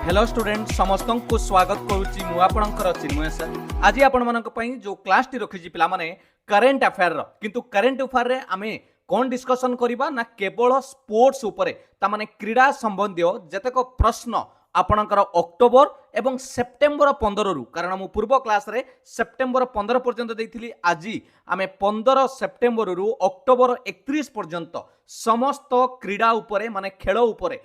Hello student समस्त को स्वागत करुच्ची मु आपणकर चिन्मय सर आज आपण मानक पई जो क्लास टी रखिछि पिला माने करेंट अफेयर रो किंतु करेंट अफेयर रे आमे कोन डिस्कशन करिबा ना केवल स्पोर्ट्स उपरे ता माने क्रीडा संबंधी जतेक प्रश्न आपणकर अक्टोबर एवं सेप्टेम्बर 15 रु कारण मु पूर्व क्लास रे सेप्टेम्बर 15 पर्यंत देइथिली आज आमे 15 सेप्टेम्बर रु अक्टोबर 31 पर्यंत समस्त क्रीडा उपरे माने खेल उपरे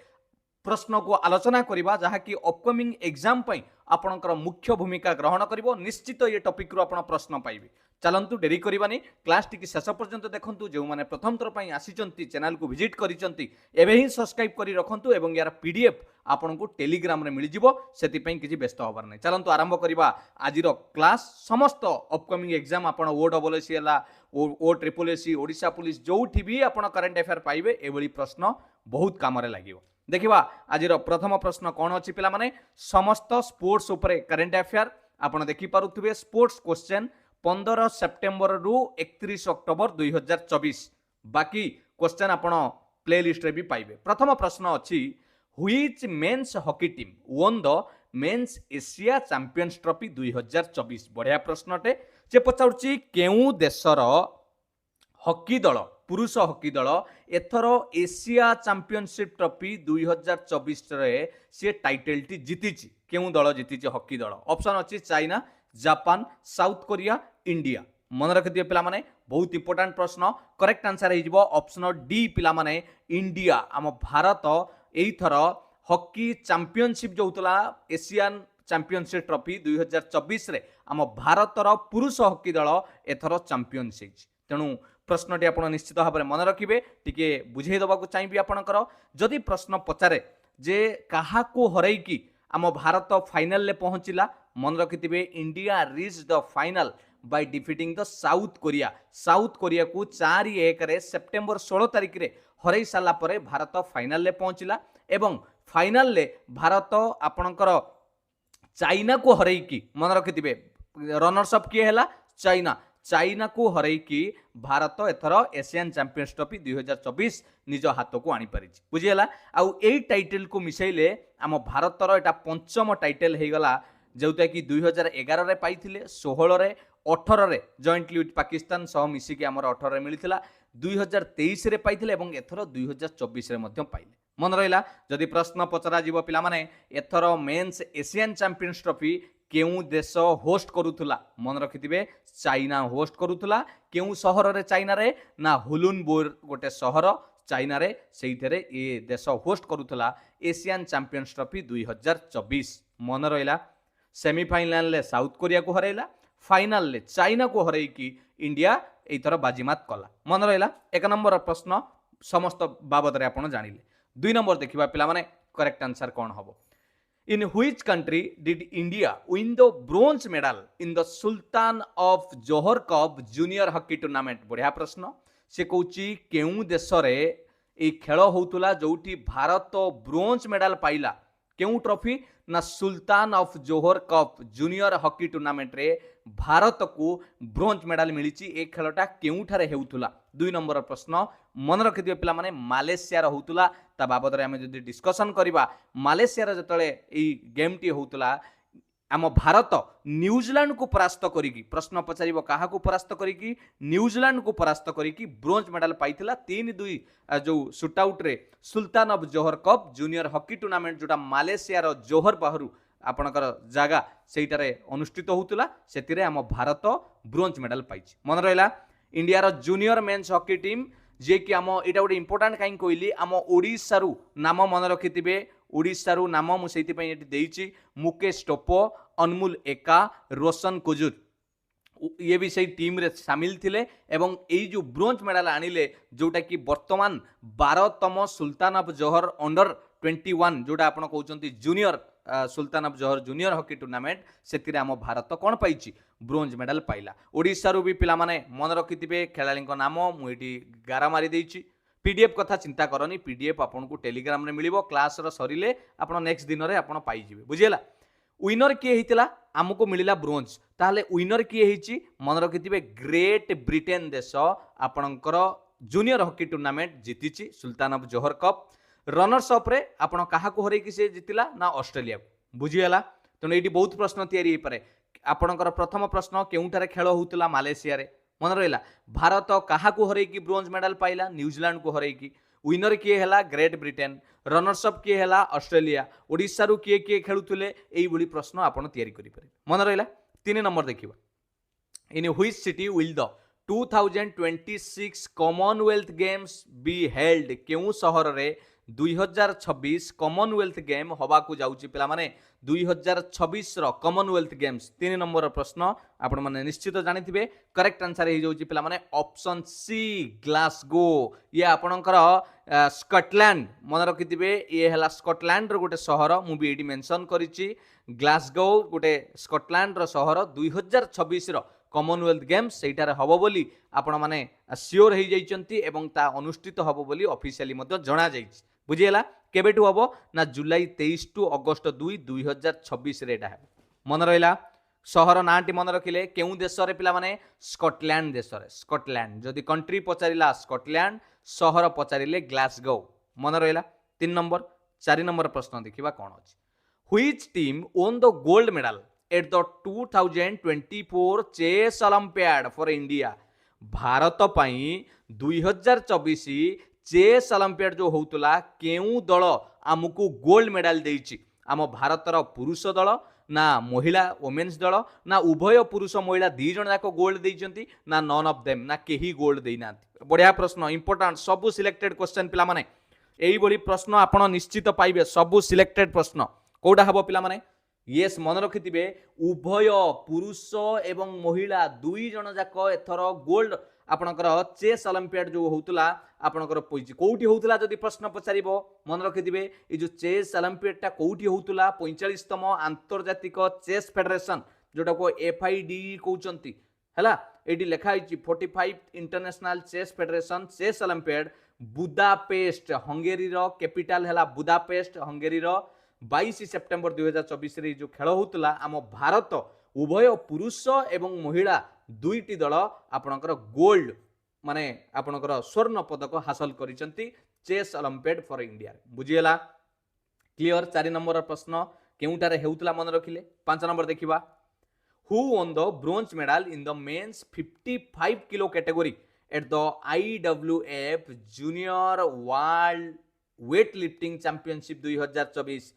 प्रश्न को आलोचना करिबा जहा कि अपकमिंग एग्जाम पई आपणकर मुख्य भूमिका ग्रहण करिवो निश्चित ये टॉपिक रु आपण प्रश्न पाइबे। चलंतु डेरी करिबानी क्लास टी शेष पर्यंत देखंतु जो माने प्रथम थर पई आसीचंती चैनल को विजिट करिचंती एबे ही सब्सक्राइब करी रखंतु एवं यार पीडीएफ आपन को टेलीग्राम रे मिल जिवो सेति पई किछि व्यस्त होबार नै। चलंतु आरंभ करिबा आजिरो क्लास समस्त अपकमिंग एग्जाम आपन ओ डबल एसी हला ओ ट्रिपल एसी ओडिशा पुलिस जोठी भी आपन करंट अफेयर पाइबे एबोली प्रश्न बहुत काम रे लागिवो। देखिबा आजिर प्रथम प्रश्न कौन अच्छी पिला माने समस्त स्पोर्ट्स उपरे करेंट अफेयर आपण देखि पारुथबे स्पोर्ट्स क्वेश्चन 15 सेप्टेम्बर रु 31 अक्टोबर 2024 बाकी क्वेश्चन आपण प्ले लिस्ट रे भी पाइबे। प्रथम प्रश्न अच्छी which men's hockey team won the men's Asia champions trophy 2024 बढ़िया प्रश्नटे जे पचाउची केउ देशर हॉकी दल पुरुष हॉकी दल एथर एशिया चैंपियनशिप ट्रॉफी 2024 रे से टाइटल टी जीतिची केउ दल जीतिची हॉकी दल ऑप्शन अछि China Japan south Korea India मन रखिदिए पिला माने बहुत इंपोर्टेंट प्रश्न करेक्ट आंसर हे जिवो ऑप्शन डी पिला माने इंडिया आम भारत एई थर हॉकी चैंपियनशिप जो होतला एशियन चैंपियनशिप ट्रॉफी 2024 रे आम भारतर पुरुष हॉकी दल एथर चैंपियनशिप तेणु प्रश्नटी आप निश्चित भाव में मन रखिए टिके बुझे दबा चाहिए आपणकर जदि प्रश्न पचारे जे कहा हरैकी आम भारत फाइनल ले पहुंचला मन रखिथे India reach the final by defeating the South Korea को 4-1 सेप्टेम्बर 16 तारिख रे हरै साला परे भारत फाइनल ले पहुंचला एवं फाइनल ले भारत आपणकर चाइना को हरैकी मन रखिथे रनर्स अप किए हला चाइना को हरैकी भारत एथर एशियन चैंपियंस ट्रॉफी 2024 निज हाथ को आनी पारिछि बुझिला आउ एई टाइटल को मिसैले आम भारतर एटा पंचम टाइटल हे गला जोटा कि 2011 रे पाइथिले 16 रे 18 रे जॉइंटली विथ पाकिस्तान सह मिसिकी हमर 18 रे मिलिथिला 2023 रे पाइथिले एवं एथर 2024 रे मध्य पाइले मन रहिला जदि प्रश्न पचरा जीव पिला माने एथर मेंस एशियन चैंपियंस ट्रॉफी केउ देश होस्ट करुथुला मन रखिथिबे चाइना होस्ट करुथुला केउ शहर रे चाइना रे ना हुलुनबुर गोटे शहर चाइना रे सेइथरे ए देश होस्ट करुथुला एशियन चैंपियंस ट्रॉफी 2024 मन रहिला सेमीफाइनल ले साउथ कोरिया को हरैला फाइनल ले चाइना को हरैकी इंडिया एथर बाजीमात कला मन रहिला एक नंबर प्रश्न समस्त बाबद रे आपण जानिले। 2 नंबर देखिबा पिला माने करेक्ट आंसर कोन हबो In which country did India win the bronze medal in the Sultan of Johor Cup Junior Hockey Tournament? बढ़िया प्रश्न से कहूची केउ देश रे ए खेल होतुला जोठी भारत ब्रोंज मेडल पाइला केउ ट्रॉफी ना Sultan of Johor cup junior hockey tournament रे भारत को ब्रोंज मेडल मिली ए खेलटा केउठारे हेउथुला। 2 नंबर प्रश्न मन रखिदियो पिला माने मालेशिया रो होतुला ता बाबद रे हम जदी डिस्कशन करिबा मालेशिया रे जतले ए गेम टी होतुला आम भारत न्यूजीलैंड को परास्त करिकी प्रश्न पचारिबो काहा को परास्त करिकी न्यूजीलैंड को परास्त करिकी ब्रोंज मेडल पाइथिला 3-2 जो शूट आउट रे Sultan of Johor cup junior hockey tournament जोटा मालेशिया रो जोहर बाहरु आपणकर जगह सेटारे अनुष्ठित होतुला सेतिरे आम भारत ब्रोंज मेडल पाइछि। मन रहिला इंडिया रो जूनियर मेंस हॉकी टीम जे कि आम एटा गोटे इंपोर्टेंट काई कहली आम ओडिसा रु नाम मन रखिथिबे ओडिसा रु नाम मु सेति पई एटी देइछि मुकेश टोपो अनमोल एका रोशन कुजुर ये भी सही टीम रे शामिल थिले एवं एई जो ब्रोंज मेडल आनिले जोटा कि वर्तमान 12तम सुल्तान ऑफ जोहर अंडर 21 जोटा आपण कहउचंती junior Sultan of Johor junior hockey tournament सेतिरे आम भारत कोन पाइछि ब्रोंज मेडल पाइला। ओडिसा रु भी पिला माने मन रखिथिबे खेलाड़ी नाम मु एटी गारा मारी देइछि पीडीएफ कथा चिंता करनी पीडीएफ आपन को टेलीग्राम रे मिलिबो क्लास रो सरीले आपण नेक्स्ट दिन रे आपण पाई जिवे बुझिला। विनर किए हितला आमको मिलिला ब्रोंज ताले विनर किए हिची मन रखिथिबे ग्रेट ब्रिटेन देश आपणकर जूनियर हॉकी टूर्नामेंट जीतिची Sultan of Johor cup runners up रे आपण काहाकू हरैकी से जितिला ना ऑस्ट्रेलिया को बुझीगला तेणु ये बहुत प्रश्न तैयारी पारे आपणकर प्रथम प्रश्न केउठारे खेल होउतला मालेशिया रे मन रहिला भारत काहाकू हरैकी ब्रोंज मेडल पाइला न्यूजीलैंड को हरैकी विनर किए हैला ग्रेट ब्रिटेन रनर्स अप किए हैला ऑस्ट्रेलिया ओडिशा रु किए खेलुथिले एई भली प्रश्न आपण तैयारी करि पारे मन रहिला 3 नंबर देखिबा इन which city will the 2026 Commonwealth games be held केउ शहर रे 2026 कॉमनवेल्थ गेम हवा को जाउची पिला माने 2026 रो कॉमनवेल्थ गेम्स 3 नंबर प्रश्न आपण माने निश्चित जानिथिबे करेक्ट आंसर हे जाउची पिला माने ऑप्शन सी ग्लासगो ये आपणकर स्कॉटलैंड मन रखिथिबे ये हला स्कॉटलैंड रो गोटे शहर मु भी एडी मेंशन करिछि ग्लासगो गोटे स्कॉटलैंड रो शहर 2026 रो कॉमनवेल्थ गेम्स सेठारे हबो बोली आपण माने श्योर हे जाइचंती एवं ता अनुष्ठित हबो बोली ऑफिशियली मध्ये जणा जाइछि बुझियला केबेटू हबो ना जुलाई 23 टू अगस्त 2 2026 रे एटा हबो मन रहिला शहर नाटी मन रखिले केउ देश रे पिला माने स्कॉटलैंड देश रे स्कॉटलैंड जदि कंट्री पचारिला स्कॉटलैंड शहर पचारिले ग्लासगो मन रहिला 3 नंबर 4 नंबर प्रश्न देखिबा कोन अछि which team won the gold medal at the 2024 chess olympiad for India Bharat पई 2024 चेस ओलंपियाड जो होउतला केउ दल आमको गोल्ड मेडल देइछि आम भारतर पुरुष दल ना महिला वोमेन्स दल ना उभय पुरुष महिला दी जण जाक गोल्ड देइचंती ना नन ऑफ देम ना केही गोल्ड देइना बढ़िया प्रश्न इंपोर्टेंट सबु सिलेक्टेड क्वेश्चन पिला माने एई बड़ी प्रश्न आपण निश्चित पाइबे सबु सिलेक्टेड प्रश्न कोडा हबो पिला माने येस मन रखिथिबे उभय पुरुष एवं महिला दुई जण जाक एथर गोल्ड आपणकर चेस ओलंपियाड जो होउतला आपणकर पइछि कोउठी होउतला जदि प्रश्न पचारिबो मन रखिथिबे ए जो चेस ओलंपियाड टा कोउठी होउतला 45तम आंतरजातिक चेस फेडरेशन जोटा को एफआईडी कहउचंती हला एडी लेखा आइछि 45 international chess federation chess olympiad Budapest Hungary रो कैपिटल हला बुदापेस्ट हंगेरी रो 22 सेप्टेम्बर 2024 रे जो खेल होउतला आम भारत उभय पुरुष एवं महिला दुईटी दल आपणकर गोल्ड माने आपणकर स्वर्ण पदक हासिल करिसंती चेस ओलंपियाड फॉर इंडिया बुझियला क्लियर 4 नंबर प्रश्न केउटारे हेउतला मन रखिले 5 नंबर देखिबा who won the bronze medal in the men's 55 kilo category at the IWF junior world weight lifting championship 2024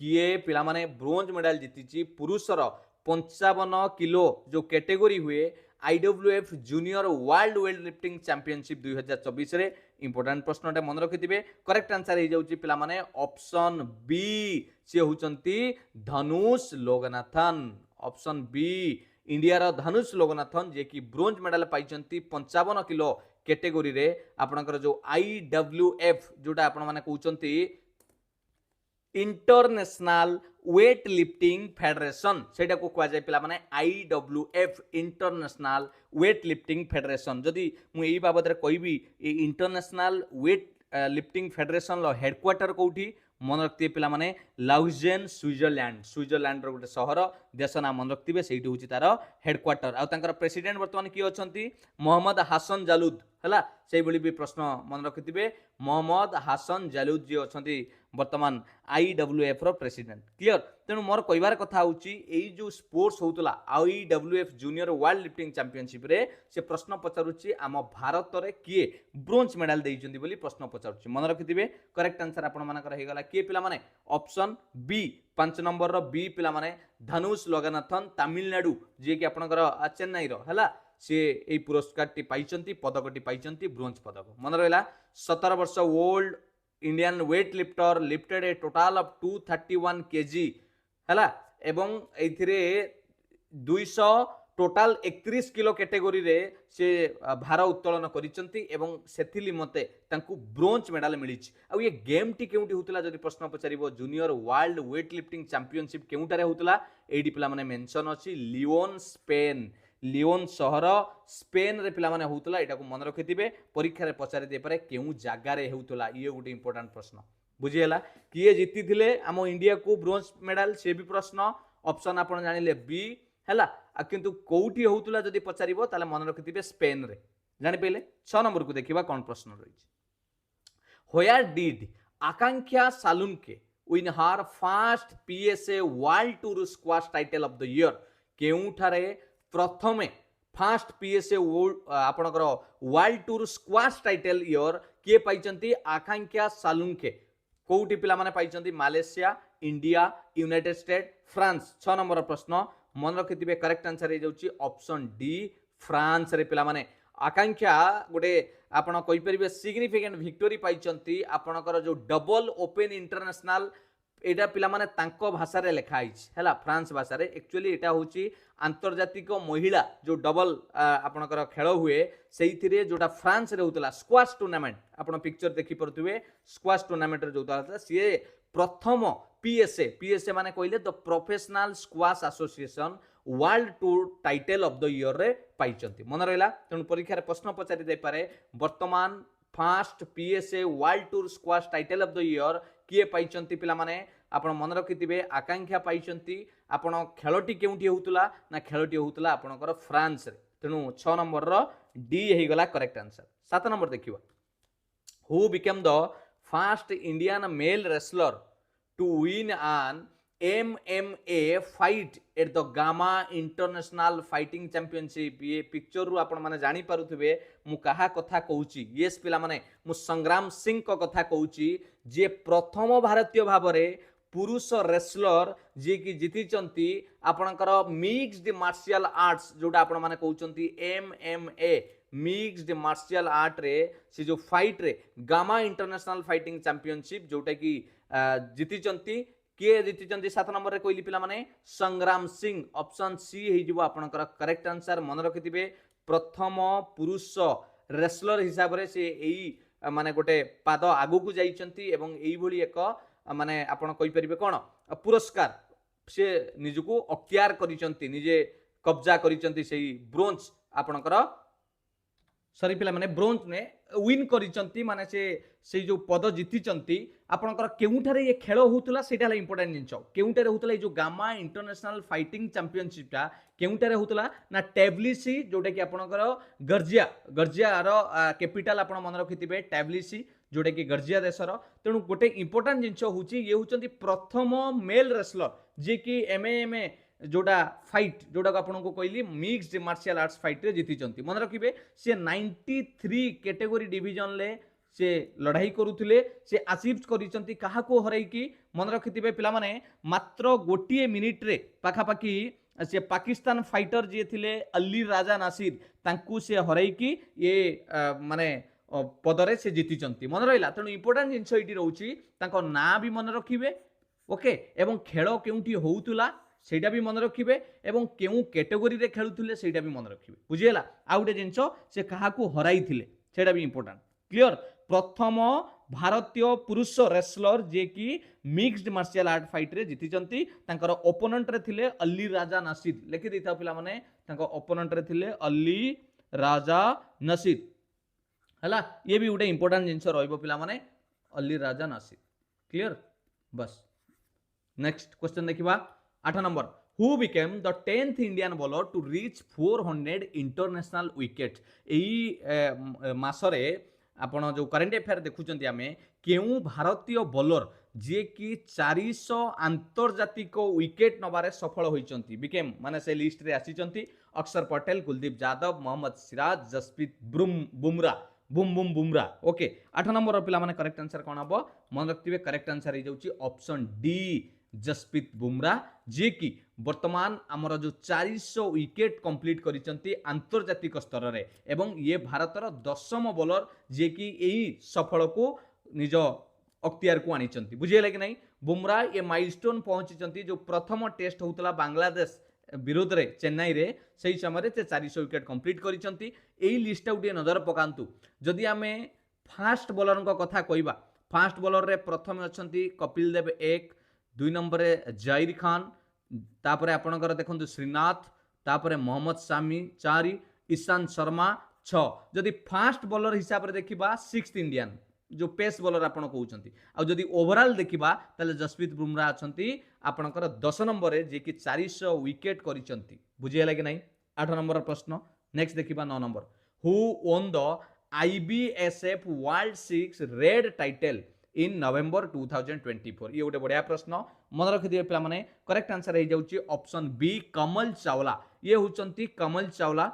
किए पिला माने ब्रोंज मेडल जीतिची पुरुषर 55 किलो जो कैटेगरी हुए IWF junior world weight lifting championship 2024 रे इंपोर्टेंट प्रश्नटे मन रखिथिबे करेक्ट आंसर हे जाउची पिला माने ऑप्शन बी से होचंती धनुष लोगनाथन ऑप्शन बी इंडिया रो धनुष लोगनाथन जे कि ब्रोंज मेडल पाइचंती 55 किलो कैटेगरी रे आपनकर जो IWF जोटा आपण माने कहउचंती इंटरनेशनल वेट लिफ्टिंग फेडरेशन सेटा को कह जाय पिला माने IWF international weight lifting federation जदि मु एई बाबत रे कहबी ए इंटरनेशनल वेट लिफ्टिंग फेडरेशन लो हेडक्वार्टर कोठी मन रखते पिला माने लाउजेन स्विट्जरलैंड रो गोटे शहर देश ना मन रखते से हूँ तार हेडक्वार्टर आउ तांकर प्रेसिडेंट बर्तमान किए अच्छा मोहम्मद हासन जालुद है से भी प्रश्न मन रखिथे मोहम्मद हासन जालुद जी अच्छा बर्तमान IWF रो प्रेसिडेंट क्लियर तेणु मोर कहबार कथा होची एई जो स्पोर्ट्स होतला IWF junior world lifting championship रे से प्रश्न पचारुची आम भारत रे किए ब्रोंज मेडल देइचंदी बोली प्रश्न पचारुची मन रखिथिबे करेक्ट आंसर आपण मानकर हे गला किए पिला माने ऑप्शन बी 5 नंबर रो बी पिला माने धनुष लोगनाथन तमिलनाडु जे कि आपनकर चेन्नई रो हला से एई पुरस्कार टी पाइचंती पदकटी पाइचंती ब्रोंज पदक मन रहला 17 वर्ष old Indian weight lifter lifted A total of 231 kg हला एवं एथिरे 200 टोटाल 31 किलो कैटेगरी रे से भार उत्तोलन करिसंती एवं सेथिली मते तांकु ब्रोंज मेडल मिलिछि आ ये गेम टी केउटी होतला जदि प्रश्न पचारिबो junior world weight lifting championship केउटारे होतला एडी पिला माने मेंशन अछि लियोन स्पेन लियोन शहर स्पेन रे पिला माने होतला एटा को मन रखिथिबे परीक्षा रे पचारि दे पारे केउ जागा रे होतला ये गोटे इंपोर्टेंट प्रश्न बुझियला किए जीति थिले हम इंडिया को ब्रोंज मेडल से भी प्रश्न ऑप्शन आपण जानिले बी हैला किंतु कोउटी होतला जदि पचारिबो ताले मन रखिथिबे स्पेन रे जानि पहिले 6 नंबर को देखिबा कोन प्रश्न रहिछि where did Akanksha Salunkhe win her first PSA world tour squash title of the year केउठारे प्रथमे फर्स्ट पीएसए आपणकर world tour squash title year किए पाइचंती आकांक्षा सालुनके कोउटी पिला माने पाइचंती Malaysia India United State France 6 number प्रश्न मन रखिथिबे करेक्ट आंसर हे जाउची ऑप्शन डी फ्रांस रे पिला माने आकांक्षा गोटे आपण कहि परिबे सिग्निफिकेंट विक्टोरी पाइचंती आपणकर जो डबल ओपन इंटरनेशनल एटा पिला माने तांको भाषा रे लिखा आइछ हैला फ्रांस भाषा रे एक्चुअली एटा होची आंतरजातिक महिला जो डबल आपणकर खेल हुए सेइथिरे जोटा फ्रांस रे होतला स्क्वाश टूर्नामेंट आपण पिक्चर देखि परथुवे स्क्वाश टूर्नामेंट रे जोता होतला सी प्रथम पीएसए माने कहले the professional squash association world tour title of the year रे पाइचंती मन रहला तेणु परीक्षा रे प्रश्न पचारि दे पारे वर्तमान first PSA world tour squash title of the year किए पाइचंती पिला माने आपण मन रखिथिबे आकांक्षा पाइचंती आपण खेलटी केउठी होतला ना खेलटी होतला आपणकर फ्रांस रे तेणु 6 नंबर रो डी हे गला करेक्ट आंसर 7 नंबर देखिबा who became the first Indian male wrestler to win an MMA fight at the Gama international fighting championship ये पिक्चर रु आपण माने जानि पारुथिबे मु कहा कथा कहूची यस पिला माने मु संग्राम सिंह को कथा कहूची जे प्रथम भारतीय भाबरे पुरुष रेसलर जे कि जीतिचंती आपणकर मिक्स्ड मार्शल आर्ट्स जोटा आपण माने कहउचंती MMA मिक्स्ड मार्शल आर्ट रे से जो फाइट रे गामा इंटरनेशनल फाइटिंग चैंपियनशिप जोटा कि जीतिचंती किए जीतिचंती 7 नंबर रे कोइली पिला माने संग्राम सिंह ऑप्शन सी हे जिवो आपणकर करेक्ट आंसर मन रखिथिबे प्रथम पुरुष रेसलर हिसाब रे से एई माने गोटे पाद आगु को जाइचंती एवं एई भली एक माने आपण कहि परिबे कोन पुरस्कार से निजको अख्तियार करिचंती निजे कब्जा करिचंती सेही ब्रोंज आपणकर सरी पिला माने ब्रोंज ने विन करिचंती माने से जो पद जीतिचंती आपणकर केउठारे ये खेल होतला सेटा इंपोर्टेंट जिंस केउठारे होतला जो गामा इंटरनेशनल फाइटिंग चैंपियनशिप टा केउठारे होतला ना टैब्लिसी जोटा कि आपणकर गर्जिया रो कैपिटल आपण मन रखिथिबे टैब्लिसी जोटा कि गर्जिया देशर तेणु गोटे इंपोर्टेंट जिंस होची ये होचंती प्रथम मेल रेसलर जे कि MMA जोड़ा फाइट जोड़ा आपन को कहली मिक्स्ड मार्शल आर्ट्स फाइट रे जीतिचंती मन रखिबे से 93 कैटेगरी डिवीजन ले से लड़ाई करुथिले से अचीव करिचंती काहा को हराई की मन रखिथिबे पिला माने मात्र गोटिए मिनिट रे पाखापाखी से पाकिस्तान फाइटर जे थिले अली राजा नासिर तांकू से हराई की ये माने पदरे से जीतिचंती मन रहिला तेणु इंपोर्टेंट जिंस एटी रहउची तांको ना भी मन रखिबे ओके एवं खेल केउठी होउतुला सेटा भी मन रखिबे एवं केउ कैटेगरी रे खेलुथिले सेटा भी मन रखिबे बुझियला आ गुटे जिंस से काहा को हराई थिले सेटा भी इंपोर्टेंट क्लियर प्रथम भारतीय पुरुष रेसलर जे कि मिक्स्ड मार्शल आर्ट फाइट रे जीतिचंती तांकर ओपोनेंट रे थिले अली राजा नासिर लिखि देता पिला माने तांकर ओपोनेंट रे थिले अली राजा नासिर हला ये भी गोटे इंपोर्टेंट जिंस रहइबो पिला माने अली राजा नासिर क्लियर बस नेक्स्ट क्वेश्चन देखिबा 8 number who became the 10th Indian bowler to reach 400 international wicket एई मासरे आपण जो करंट अफेयर देखुचंती आमे केउ भारतीय बॉलर जे कि 400 आंतरजातिक विकेट नबारे सफल होइचंती बिकेम माने से लिस्ट रे आसीचंती अक्षर पटेल कुलदीप यादव मोहम्मद सिराज जसप्रीत बुमरा ओके 8 नंबर पिला माने करेक्ट आंसर कोन हबो मन रखतिबे करेक्ट आंसर हे जाउची ऑप्शन डी जसप्रीत बुमरा जे कि वर्तमान आमर जो 400 विकेट कंप्लीट करिसंती आंतरजातिक स्तर रे एवं ये भारतर 10म बॉलर जे कि एही सफल को निज अख्तियार को आनिचंती बुझियला कि नहीं बुमरा ये माइलस्टोन पहुंचीचंती जो प्रथम टेस्ट होतला बांग्लादेश विरोध रे चेन्नई रे सही समय से 400 विकेट कंप्लीट करिसंती एही लिस्ट उटे नजर पकांतु जदि आमे फास्ट बॉलर को कथा कहबा फास्ट बॉलर रे प्रथम अछंती कपिल देव 1 2 नंबर जाहिर खान तापरे आपणकर देखंतु श्रीनाथ तापरे मोहम्मद सामी 4 ईशांत शर्मा 6 जदि फास्ट बॉलर हिसाब रे देखिबा 6th इंडियन जो पेस बॉलर आपण कहउचंती आ जदि ओवरऑल देखिबा तले जसप्रीत बुमरा अछंती आपणकर 10 नंबर रे जे कि 400 विकेट करिसंती बुझियला कि नहीं 8 नंबर प्रश्न नेक्स्ट देखिबा 9 number who won the IBSF world 6 red title in November 2024 ये गोटे बढ़िया प्रश्न मन रखिदिए पिला माने करेक्ट आंसर हो जाउची ऑप्शन बी कमल चावला ये होचंती कमल चावला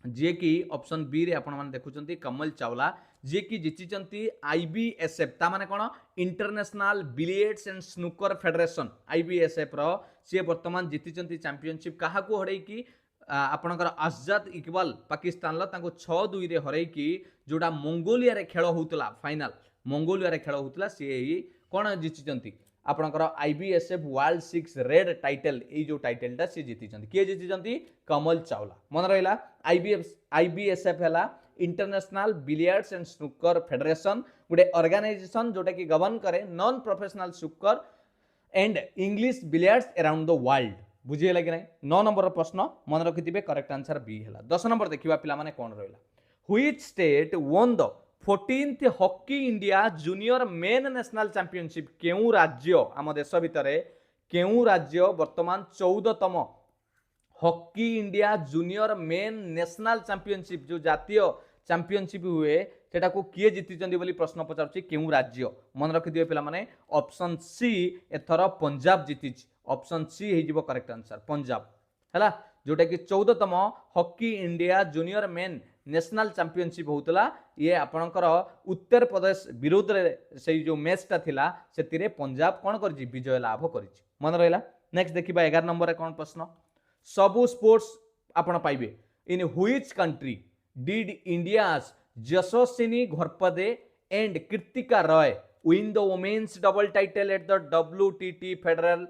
जे कि ऑप्शन बी रे आपण माने देखुचंती कमल चावला जे कि जीतिचंती आईबीएसएफ ता माने कोन international billiards and snooker federation IBSF रो से वर्तमान जीतिचंती चैंपियनशिप काहा को हरै की आपणकर आजाद इकबाल पाकिस्तान तांको 6-2 रे हरै की जोडा मंगोलिया रे खेल होउतला फाइनल मंगोलिया रे खेल होउतला से कोन जीतिचंती आपणकर आईबीएसएफ वर्ल्ड 6 रेड टाइटल ए जो टाइटलटा से जीतिचंती के जीतिचंती कमल चावला मन रहिला आईबीएसएफ हला international billiards and snooker federation गोटे ऑर्गेनाइजेशन जोटा कि गवर्न करे non professional snooker and English billiards around the world बुझिएला कि नहीं 9 नंबर प्रश्न मन रखिथिबे करेक्ट आंसर बी हला 10 नंबर देखिबा पिला माने कोन रहला which state won the 14th hockey India junior men national championship केउ राज्य आम देश भितर केउ राज्य वर्तमान 14तम hockey India junior men national championship जो जातीय चैंपियनशिप हुए सेटा को किए जीतिचंदी बोली प्रश्न पचारुछि केउ राज्य मन रखि दियो पिला माने ऑप्शन सी एथर पंजाब जीतिछि ऑप्शन सी हे जिवो करेक्ट आंसर पंजाब हैला जोटा कि 14तम hockey India junior men national championship होतला ये आपणकर उत्तर प्रदेश विरोध रे से जो मैचटा थिला सेतिरे पंजाब कोन करछि विजय लाभ करछि मन रहला नेक्स्ट देखिबा 11 नंबर रे कोन प्रश्न सबु स्पोर्ट्स आपण पाइबे in which country did India's Yashaswini Ghorpade and Krittika Roy win the women's double title at the WTT federal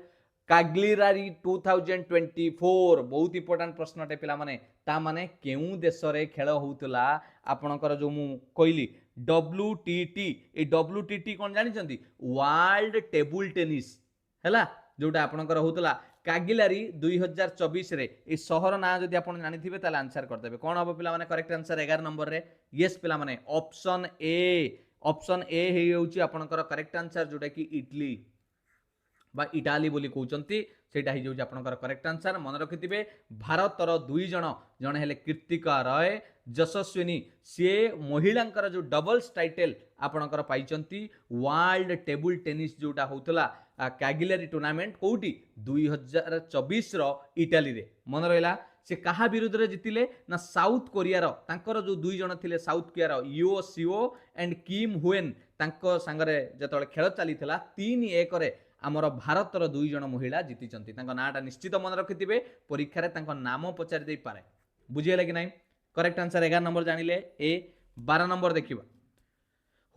Cagliari 2024 बहुत इंपोर्टेंट प्रश्न टे पिला माने ता माने केउ देश रे खेल होउतला आपणकर जो मु कहली WTT ए WTT कोन जानि चंदी वर्ल्ड टेबल टेनिस हैला जोटा आपणकर होउतला कागिलारी 2024 रे ए शहर ना जदि आपण जानिथिबे ताले आंसर कर देबे कोन हो पिला माने करेक्ट आंसर 11 नंबर रे यस पिला माने ऑप्शन ए हे होउची आपणकर करेक्ट आंसर जोटा कि इटली बा इटाली बोली कहउचंती सेटा ही जाउची आपणकर करेक्ट आंसर मन रखिथिबे भारतर दुई जण जणे हेले कृतिका रॉय यशस्विनी से महिलांकर जो डबल्स टाइटल आपणकर पाइचंती वर्ल्ड टेबल टेनिस जोटा होतला कागिलारी टूर्नामेंट कोउटी 2024 रो इटाली रे मन रहला से कहा विरुद्ध रे जितिले ना साउथ कोरिया रो तांकर जो दुई जण थिले साउथ कोरिया रो यो सिओ एंड किम हुएन तांको संगरे जतले खेल चलीथिला 3-1 रे आमर भारतर दुई जण महिला जीतिचंती तांको नाटा निश्चित मन रखिथिबे परीक्षा रे तांको नाम पचारि देई पारे बुझियले कि नहीं करेक्ट आंसर 11 नंबर जानिले ए 12 नंबर देखिबा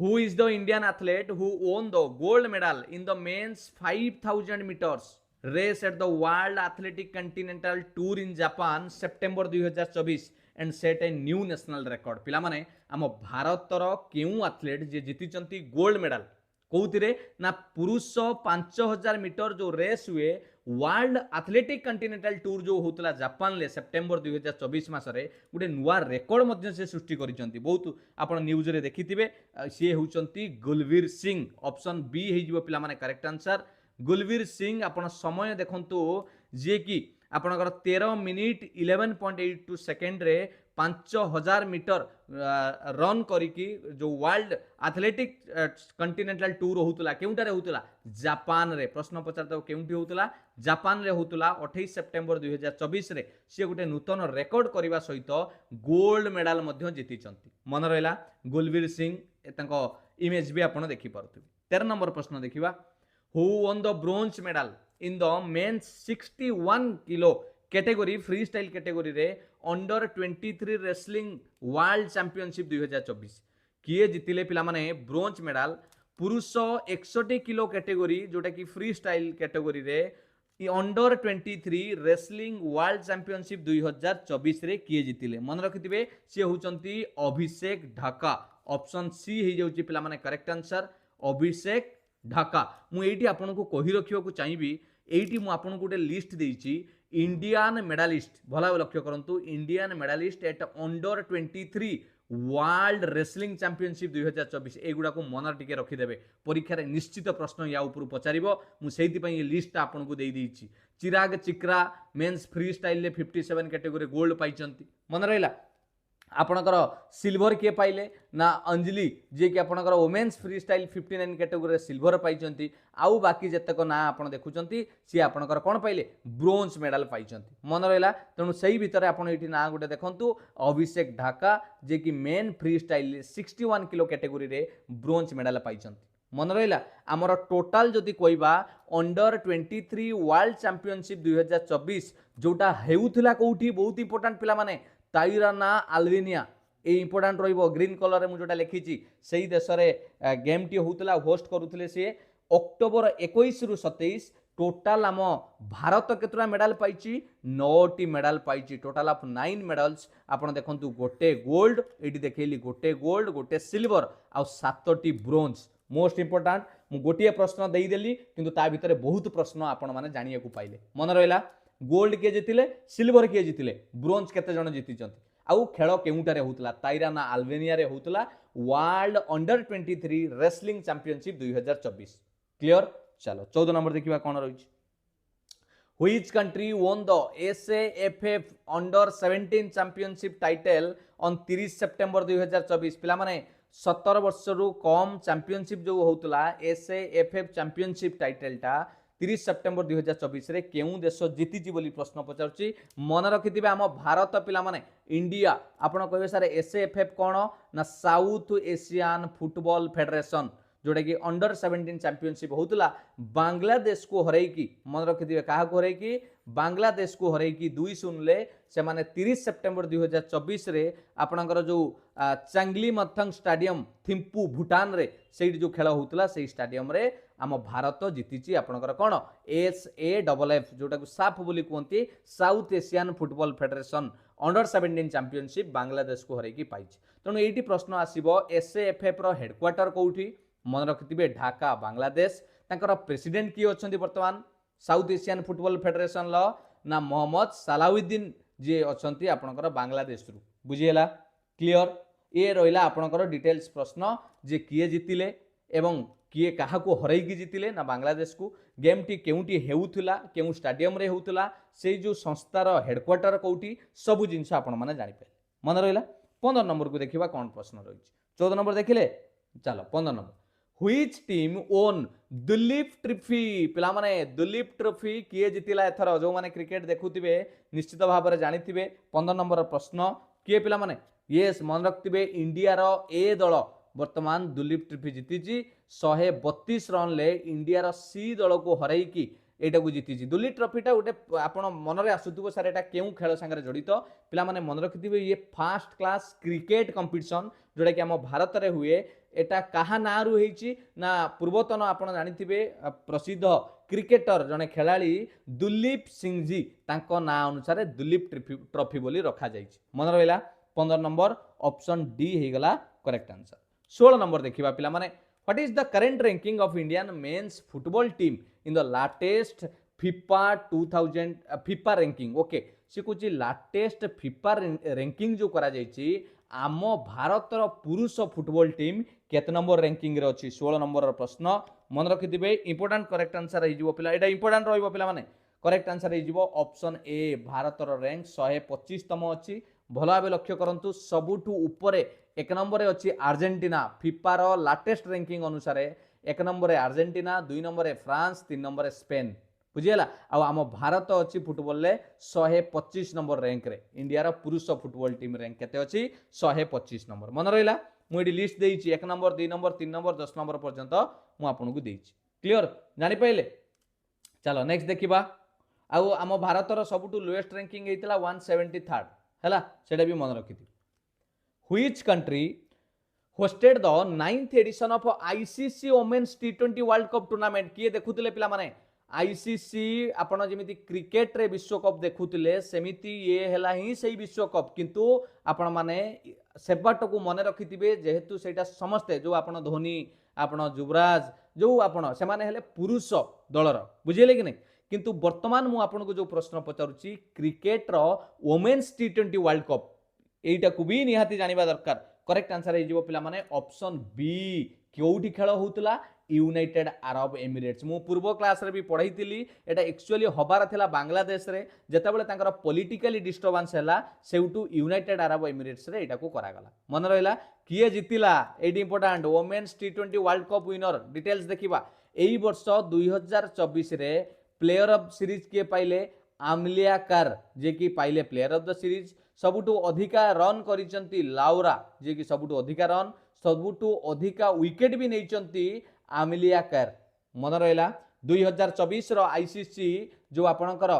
Who is the Indian athlete who won the gold medal in the men's 5000 meters race at the World Athletic Continental Tour in Japan September 2024 and set a new national record पिला माने आम भारतर केउ athlete जे जीतिचंती gold medal कोउतिरे ना पुरुष 5000 metre जो race हुए world athletic Continental tour जो होतला जापान ले सेप्टेम्बर 2024 मासरे गोटे नुआ रेकर्ड मध्य से सृष्टि करिसंती बहुत आपण न्यूज रे देखिथिबे से होचंती गुलवीर सिंह ऑप्शन बी हे जिवो पिला माने करेक्ट आंसर गुलवीर सिंह आपण समय देखंतु जे कि आपणकर 13 मिनिट 11.82 सेकेंड रे 5000 मीटर रन करिकी जो वर्ल्ड एथलेटिक कंटिनेंटल टूर होतला केउटारे होतला जापान रे प्रश्न पचारतो केउटी होतला जापान रे होतला 28 सेप्टेम्बर 2024 रे से गोटे नूतन रेकर्ड करबा सहित गोल्ड मेडल मध्ये जीतिचंती मन रहला गुलवीर सिंह तांको इमेज भी आपण देखि परथि 13 नंबर प्रश्न देखिबा who won the bronze medal in the men's 61 kilo category freestyle category रे अंडर 23 रेसलिंग वर्ल्ड चैंपियनशिप 2024 किए जितिले पिला माने ब्रोंज मेडल पुरुष 61 किलो कैटेगरी जोटा कि फ्री स्टाइल कैटेगरी रे अंडर 23 रेसलिंग वर्ल्ड चैंपियनशिप 2024 रे किए जितिले मन रखिथिबे से होचंती अभिषेक ढाका ऑप्शन सी हे जाउची पिला माने करेक्ट आंसर अभिषेक ढाका मु एठी आपन को कहि रखियो को चाहिबी एठी मु आपन को लिस्ट देइची इंडियन मेडालिस्ट भला लक्ष्य करंतु Indian medallist at under 23 world wrestling championship 2024 एगुडा को मन टिके रखिदेबे परीक्षा रे निश्चित प्रश्न या ऊपर पचारिबो मु सेहिति पई ये लिस्ट आपन को देई देइची चिराग चिक्रा मेंस फ्री स्टाइल ले 57 कैटेगरी गोल्ड पाइचंती मन रहला आपणकर सिल्वर किए पाइले ना अंजलि जी कि आपणकर women's free style 59 category silver पाई आउ बाकी जेतक ना आप देखुं सी आपणकर कौन पाइले ब्रोंज मेडल पाई मन रहा तेणु से भितर आप ना गोटे देखूँ अभिषेक ढाका जे कि main free style 61 kilo category रे ब्रोंज मेडल पाई मन रहा आमर टोटाल जदि कहवा अंडर 23 वर्ल्ड चैंपियनशिप 2024 जोटा हेउथिला कोठी बहुत इंपोर्टेंट पिला माने ताइराना अल्बेनिया ए इंपोर्टेंट रहिबो ग्रीन कलर रे मु जोटा लिखिची सेही देश रे गेम टी होउतला होस्ट करूथिले से अक्टोबर 21 रु 27 टोटाल आम भारत केतरा मेडल पाइची 9टी मेडल पाइची टोटाल ऑफ 9 मेडल्स आपण देखंतु गोटे गोल्ड एटी देखैली गोटे गोल्ड गोटे सिल्वर आ 7टी ब्रोंज मोस्ट इंपोर्टेंट मु गोटे प्रश्न देई देली किंतु ता भितर बहुत प्रश्न आपण माने जानिया को पाइले मन रहला गोल्ड किए जीतिले सिल्वर किए जीतिले ब्रोंज केते जण जीतिचंती आउ खेल केउटारे होउतला ताइराना अल्बेनिया रे होउतला world under 23 wrestling championship 2024 clear चलो 14 नंबर देखिबा कोन रहिछि which country won the SAFF under 17 championship title on 30 सितंबर 2024 पिला माने 17 वर्ष रु कम चैंपियनशिप जो होउतला एसएएफएफ चैंपियनशिप टाइटलटा 30 सेप्टेम्बर 2024 रे केउ देश जीति बोली प्रश्न पचारुची मन रखिथिबे आम भारत पिला माने इंडिया आपण कहबे सारे एसएएफएफ कोन ना साउथ एशियन फुटबॉल फेडरेशन जोटा कि अंडर 17 चैंपियनशिप होतला बांग्लादेश को हरैकी मन रखिथिबे काहा को हरैकी बांग्लादेश को हरैकी 2-0 ले से माने 30 सेप्टेम्बर 2024 रे आपणकर जो चांगली मथंग स्टेडियम थिम्पू भूटान रे सेठी जो खेल होतला से स्टेडियम रे आम भारत जीति आपणकर कोन एसएएफ जोटा को साफ बोली कहते south Asian football federation under 17 championship Bangladesh को हरैकी पाइछि तेणु एटी प्रश्न आसीबो एसएएफएफ रो हेडक्वार्टर कोठी मन रखिथिबे ढाका बांग्लादेश तांकर प्रेसिडेंट किए अछंती वर्तमान साउथ एशियन फुटबॉल फेडरेशन लो ना मोहम्मद सलाउद्दीन जे अछंती आपणकर बांग्लादेश रु बुझिएला क्लियर ए रहिला आपणकर डिटेल्स प्रश्न जे किए जीतिले एवं किए काहा को हरैकी जीतिले ना बांग्लादेश को गेम टी केउटी हेउथुला केउ स्टेडियम रे हेउथुला से जो संस्थार हेडक्वार्टर कोठी सब जिंस आपण माने जानि पे मन रहिला 15 नंबर को देखिबा कोन प्रश्न रहिछि 14 नंबर देखिले चलो 15 number which team own Duleep trophy पिला माने दुलीप ट्रॉफी किए जीतिला एथर जो माने क्रिकेट देखुथिबे निश्चित भाव रे जानिथिबे 15 नंबर प्रश्न किए पिला माने यस मन रखथिबे इंडिया रो ए दल वर्तमान दुलीप ट्रॉफी जीतिची 132 रन ले इंडिया रो सी दल को हरैकी एटा को जीतिची दुलीप ट्रॉफीटा गोटे आपण मन रे आसुथिबो सार एटा केउ खेल संगे जड़ित पिला माने मन रखिथिबे ये फर्स्ट क्लास क्रिकेट कंपटीशन जोटा कि आम भारत रे हुए एटा कहा ना रु हेची ना पूर्वतन आपण जानिथिबे प्रसिद्ध क्रिकेटर जने खेलाड़ी दुलीप सिंह जी तांको ना अनुसार दुलीप ट्रॉफी बोली रखा जाइछि मन रहला 15 नंबर ऑप्शन डी हे गला करेक्ट आंसर 16 नंबर देखिबा पिला माने what is the current ranking of Indian mains football team in the latest FIFA 2000 FIFA ranking okay से कुछ लेटेस्ट फीफा रैंकिंग जो करा जाइछि आम भारतर पुरुष फुटबॉल टीम केते नंबर रैंकिंग रे अछि 16 नंबर प्रश्न मन रखिथिबे इंपोर्टेंट करेक्ट आंसर हे जिवो पिला एटा इंपोर्टेंट रहइबो पिला माने करेक्ट आंसर हे जिवो ऑप्शन ए भारतर रैंक 125 तम अछि भलो भाबे लक्ष्य करंतु सबुठु ऊपरे एक नंबर अच्छी अर्जेंटीना फीफार लाटेस्ट रैंकिंग अनुसार एक number Argentina 2 number France 3 number Spain बुझीगला आम भारत अच्छी फुटबॉल रे 125 नंबर रैंक रे इंडिया रो पुरुष फुटबॉल टीम रैंक केते अच्छी 125 नंबर मन रहिला मुझे लिस्ट देइछि 1 नंबर 2 नंबर 3 नंबर 10 नंबर पर्यंत मु आपनको देइछि क्लियर जानि पाइले चलो नेक्स्ट देखिबा आम भारतर सबुठु लोएस्ट रैंकिंग हेतिला 173 हैला सेटा भी मन रखिथि which country hosted the 9th edition of ICC women's टी20 वर्ल्ड कप टूर्नामेंट किए देखुतिले पिला माने आईसीसी आपण जेमिति क्रिकेट रे विश्व कप देखुतिले सेमिति ये हैला ही सही विश्व कप किंतु आपण माने सेबाट को मन रखिथिबे जेहेतु सेटा समस्ते जो आपण धोनी आपण युवराज जो आपण से माने हेले पुरुष दलर बुझिले कि नै किंतु वर्तमान मु आपण को जो प्रश्न पचारुची क्रिकेट रो वोमेन्स टी20 वर्ल्ड कप एटा को भी निहाती जानिबा दरकार करेक्ट आंसर हे जिवो पिला माने ऑप्शन बी केउठी खेल होतला यूनाइटेड अरब एमिरेट्स। मु पूर्व क्लास रे भी पढ़ाई एटा एक्चुअली हबार थिला बांग्लादेश रे जेतेबेले तांकर पॉलिटिकली डिस्टर्बेंस हैला सेउटू यूनाइटेड अरब एमिरेट्स रे एटा को करागला। मन रहिला किए जितिला एडी इंपोर्टेंट वोमेन्स टी20 वर्ल्ड कप विनर डिटेल्स देखिबा। एई वर्ष 2024 रे प्लेयर ऑफ सीरीज किए पाइले आमलिया कार जे कि पाइले प्लेयर ऑफ द सीरीज। सबुठू अधिका रन करिसंती लाउरा जे कि सबुठू अधिका रन सबुठू अधिका विकेट भी नैचंती आमिलिया कार। मन रहिला 2024 रो आईसीसी जो आपणकर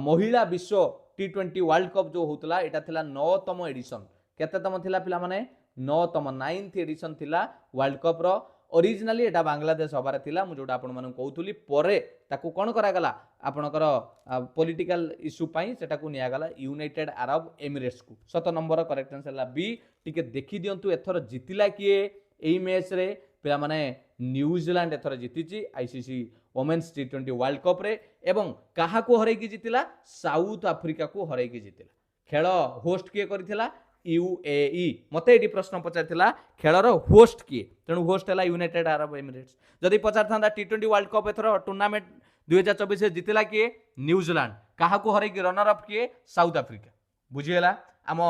महिला विश्व टी20 वर्ल्ड कप जो होतला एटा थिला 9तम एडिशन। केतेतम थिला पिला माने 9तम 9th एडिशन थिला वर्ल्ड कप रो। ओरिजिनली एटा बांग्लादेश हबार थिला मु जोटा आपण माने कहउतुली परे ताकू कोन करा गला आपणकर पॉलिटिकल इश्यू पई सेटा को निया गला यूनाइटेड अरब एमिरेट्स को। 7 नंबर करेक्ट आंसर ला बी। टिके देखि दियंतु एथर जितिला किए एई मैच रे पिला माने न्यूजीलैंड एथर जितिची आईसीसी वोमेन्स टी20 वर्ल्ड कप रे एवं काहा को हरै की जितिला साउथ अफ्रीका को हरै की जितिला। खेल होस्ट किए करथिला यूएई। मते एडी प्रश्न पचारथिला खेलर होस्ट किए तेणु होस्ट हैला यूनाइटेड अरब एमिरेट्स। जदि पचारथांदा टी20 वर्ल्ड कप एथर टूर्नामेंट 2024 रे जितिला किए न्यूजीलैंड काहा को हरै की रनर अप किए साउथ अफ्रीका। बुझिएला आम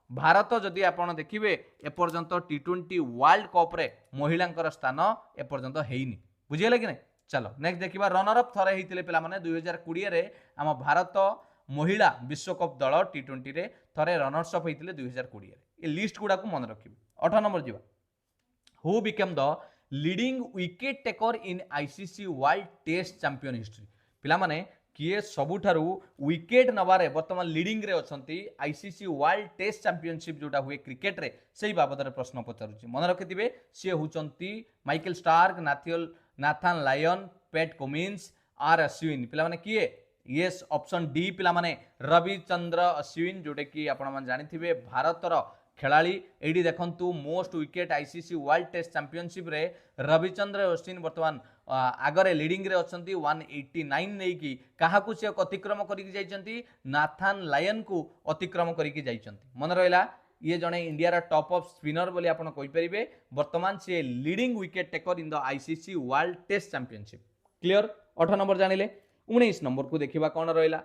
भारत जदि आपण देखिबे एपर्यंत टी20 वर्ल्ड कप रे महिलांकर स्थान एपर्यंत हेइनी। बुझिएला कि नै। चलो नेक्स्ट देखिबा रनर अप थरे हेइतिले पिला माने 2020 रे आम भारत महिला विश्वकप दल टी20 रे थरे रनर्स अप होइतिले 2020 रे। ए लिस्ट गुडा को मन रखिबे। 8 नंबर जीवा who become the leading wicket taker in ICC world test champion history. पिला माने किए सबुठारु विकेट नबारे वर्तमान लीडिंग रे अछंती आईसीसी वर्ल्ड टेस्ट चैंपियनशिप जोटा हुए क्रिकेट रे सेही बाबद रे प्रश्न पचारुची। मन रखिथिबे से हुचंती Michael Starc Nathan Lyon Pat Cummins R Ashwin. पिला माने किए यस ऑप्शन डी पिला माने रविचंद्र अश्विन जोटे कि आपण मन जानिथिबे भारतर खेलाड़ी। एडी देखंतु most wicket ICC world test championship रे रविचंद्र अश्विन वर्तमान आगरे लीडिंग रे अछंती 189 नै कि काहा को से अतिक्रम करिक जाइचंती नाथन लायन को अतिक्रम करिक जाइचंती। मन रहिला ये जने इंडिया रा टॉप ऑफ स्पिनर बोली आपण कहि परिबे। वर्तमान से leading wicket taker in the ICC world test championship. Clear. 8 number जानिले। 19 नंबर को देखिबा कोन रहिला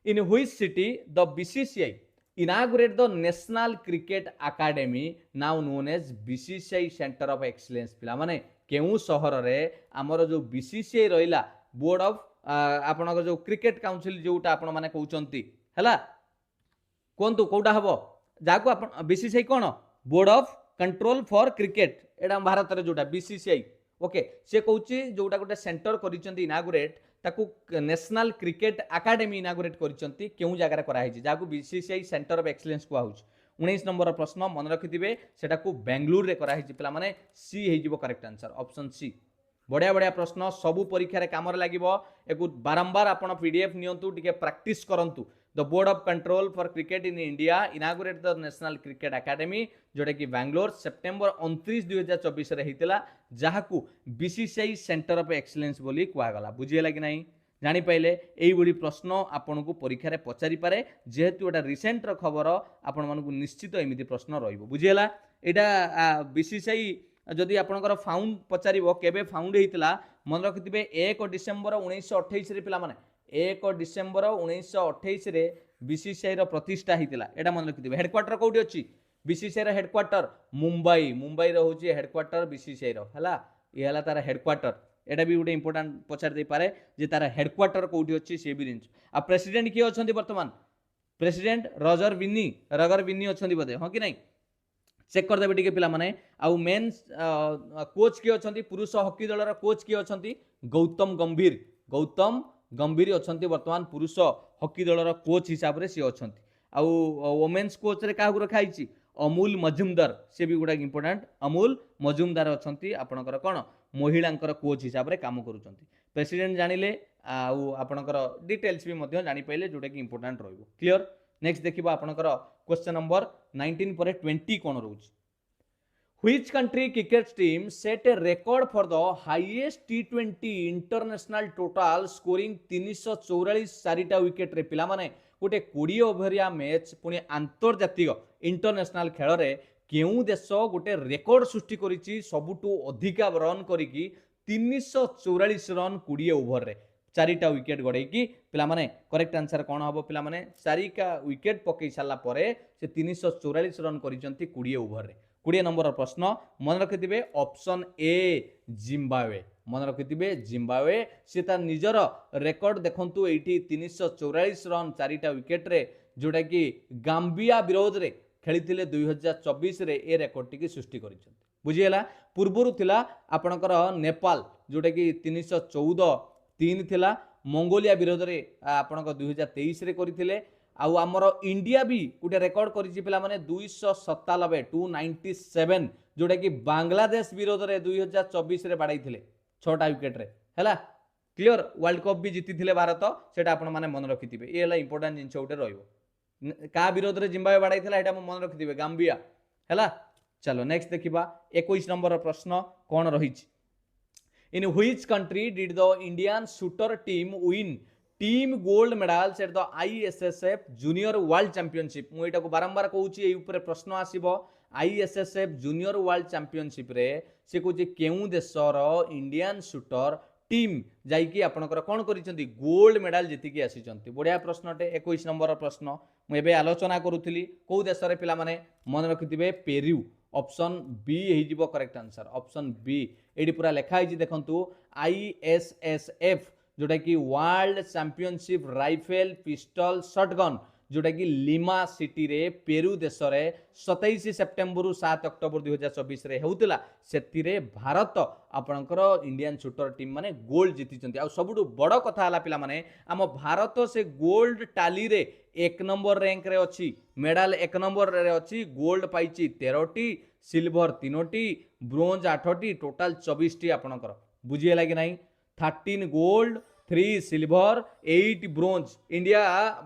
in which city the BCCI inaugurate the National Cricket Academy now known as BCCI Center of Excellence। पिला माने केउ शहर रे हमर जो BCCI रहिला बोर्ड ऑफ आपन जो क्रिकेट काउंसिल जोटा आपण माने कहउचंती हैला कोंतु कोउटा हबो जाको आपण BCCI cone board of control for cricket एडा भारत रे जोटा BCCI ओके से कहउची जोटा गोटे सेंटर करिचंती इनागुरेट ताकू नेशनल क्रिकेट एकेडमी इनागुरेट करिचंती केउ जगह करा हिची जाकू बीसीसीआई सेंटर ऑफ एक्सीलेंस को आउच। 19 नंबर प्रश्न मन रखिथिबे सेटा को बेंगलुरु रे करा हिची। पिला माने सी हे जिवो करेक्ट आंसर ऑप्शन सी। बढ़िया बढ़िया प्रश्न सबु परीक्षा रे काम लागिबो। एकु बारंबार आपण पीडीएफ नियंतु टिके प्रैक्टिस करंतु। The board of control for cricket in India inaugurate the national cricket academy जोटा कि बेंगलोर सेप्टेम्बर 29 2024 रे हितला जहाकू बीसीसीआई सेंटर ऑफ एक्सीलेंस बोली कुआ गला। बुझिएला कि नहीं जानि पाइले एई बडी प्रश्न आपन को परीक्षा रे पचारि पारे जेहेतु एटा रिसेंट र खबर आपन मन को निश्चित एमिति प्रश्न रहिबो। बुझिएला एटा बीसीसीआई जदि आपनकर फाउंड पचारिबो केबे फाउंड हितला मन रखिथिबे 1 डिसेंबर 1928 रे। पिला माने 1 डिसेंबर 1928 रे बीसीसीआई रो प्रतिष्ठा हितला एटा मन रखिथिबे। हेडक्वार्टर कोठी अछि बीसीसीआई रो हेडक्वार्टर मुंबई रो होची हेडक्वार्टर बीसीसीआई रो हला ये हला तार हेडक्वार्टर। एटा भी गोटे इंपोर्टेंट पचार दे पारे जे तार हेडक्वार्टर कोठी अछि से भी रिंच। आ प्रेसिडेंट किए अछंती वर्तमान प्रेसिडेंट रगर विनी अछंती बदे हां कि नहीं चेक कर देबे टिके पिला माने। आ मेंस कोच किए अछंती पुरुष हॉकी दल रो कोच किए अछंती गौतम गंभीर अछंती वर्तमान पुरुष हॉकी दल रो कोच हिसाब रे से अछंती। आ वोमेन्स कोच रे काहु रखा हिची अमूल मजुमदार से भी गुडा इंपोर्टेंट अमूल मजुमदार अछंती आपनकर कोन महिलांकर कोच हिसाब रे काम करूचंती। प्रेसिडेंट जानिले आपनकर डिटेल्स भी मध्य जानि पाइले जोटा कि इंपोर्टेंट रहइबो। क्लियर। नेक्स्ट देखिबा आपनकर क्वेश्चन नंबर 19 पर 20 कोन रहउची। Which country cricket team set a record for the highest T20 international total scoring 344 सारिटा wicket रे। पिला माने गोटे 20 ओभरिया मैच पुणी आंतर्जातिक इंटरनेशनल खेल रे केउ देश गोटे रेकर्ड सृष्टि करिछि सबुठु अधिका रन करिकी 344 रन 20 ओवर रे चारिटा विकेट गड़ेकी पिलामाने करेक्ट आंसर कौन हम पिलामाने चारिका विकेट पकई सारा पर से 344 रन करिसेंती 20 ओवर रे 20 नंबर प्रश्न मन रखिथिबे ऑप्शन ए जिम्बाब्वे मन रखिथिबे जिम्बाब्वे से तार निजर रेकर्ड देखंतु एठी 344 रन चारिटा विकेट रे जोटा कि गाम्बिया विरोध रे खेली 2024 रे ए रेकर्ड टी सृष्टि करिसेंती बुझीगला पूर्वरु थिला आपणकर नेपाल जोटा कि 314 3 थिला मंगोलिया विरोध रे आपणक 2023 रे करथिले आउ हमर इंडिया भी गोटे रेकर्ड करिछि पिला माने 297 297 जोटा कि बांग्लादेश विरोध रे 2024 रे बाड़ाइथिले 6टा विकेट रे हैला क्लियर वर्ल्ड कप भी जीति थिले भारत सेटा आपण माने मन रखिथिबे ए हला इंपोर्टेंट जिंस उटे रहइबो का विरोध रे जिम्बाब्वे बाड़ाइथिला एटा मन रखिथिबे गाम्बिया हैला चलो नेक्स्ट देखिबा 21 नंबर प्रश्न कोन रहिछि In which country did the Indian shooter team win team gold medals at the ISSF Junior World Championship? मु एटा को बारंबार कहूची एई ऊपर प्रश्न आसीबो ISSF Junior World Championship रे से कहूची केउ देशर इंडियन शूटर टीम जाइकी आपनकर कोन करिसेंती गोल्ड मेडल जीतिकी आसीचंती बढ़िया प्रश्नटे 21 नंबर प्रश्न मु एबे आलोचना करूथिली को देशरे पिला माने मन रखिथिबे पेरू ऑप्शन बी हो करेक्ट आंसर ऑप्शन बी ये पूरा लिखाई देखंतु ISSF जोटा कि world championship rifle pistol shotgun जोटा कि लिमा सिटी रे पेरू देश रे 27 सेप्टेम्बर 7 अक्टोबर 2024 रे होउतला सेतिरे भारत आपणकर इंडियन शूटर टीम माने गोल्ड जीतिचंती आ सबुठु बड़ कथा हला पिला माने आम भारत से गोल्ड टाली रे 1 नंबर रैंक रे अछि मेडल 1 नंबर रे अछि गोल्ड पाइछि 13टी सिल्वर 3टी ब्रोंज 8टी टोटल 24टी आपणकर बुझिए कि नहीं 13 गोल्ड 3 सिल्वर 8 ब्रोंज इंडिया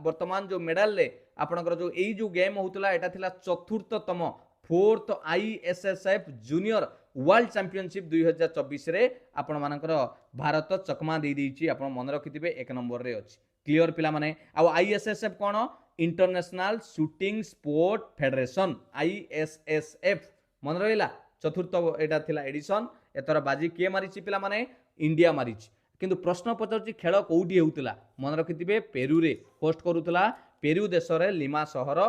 वर्तमान जो मेडल रे आपणकर जो एई जो गेम होतला एटा थिला चतुर्थतम 4th ISSF junior world championship 2024 रे आपण मानकर भारत चकमा दे देछि आपण मन रखिथिबे 1 नंबर रे अछि क्लियर पिला माने आ ISSF कोन international shooting sport federation ISSF मन रहिला चतुर्थ एटा थिला एडिशन एतर बाजी के मारिछि पिला माने इंडिया मारिछि किंतु प्रश्न पचारछि खेल कोउठी हेउतला मन रखिथिबे पेरू रे होस्ट करूतला पेरू देश रे लिमा शहर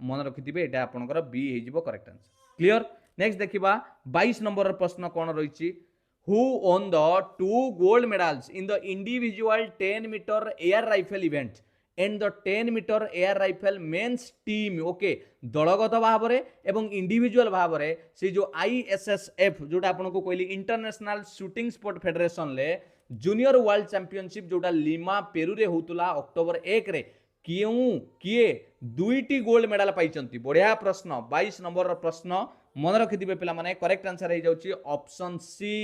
मन रखिथिबे एटा आपनकर बी हे जिवो करेक्ट आंसर क्लियर नेक्स्ट देखिबा 22 नंबर प्रश्न कोन रहिछि who won the 2 gold medals in the individual 10 metre air rifle event and the 10 metre air rifle men's team okay दलगत भाव रे एवं इंडिविजुअल भाव रे से जो ISSF जोटा आपनको कहली इंटरनेशनल शूटिंग स्पोर्ट फेडरेशन ले जूनियर वर्ल्ड चैंपियनशिप जोटा लिमा पेरू रे होतुला अक्टोबर 1 रे किए दुईटी गोल्ड मेडल पाइचंती बढ़िया प्रश्न 22 नंबर प्रश्न मन रखिथिबे पिला माने करेक्ट आंसर हे जाउची ऑप्शन सी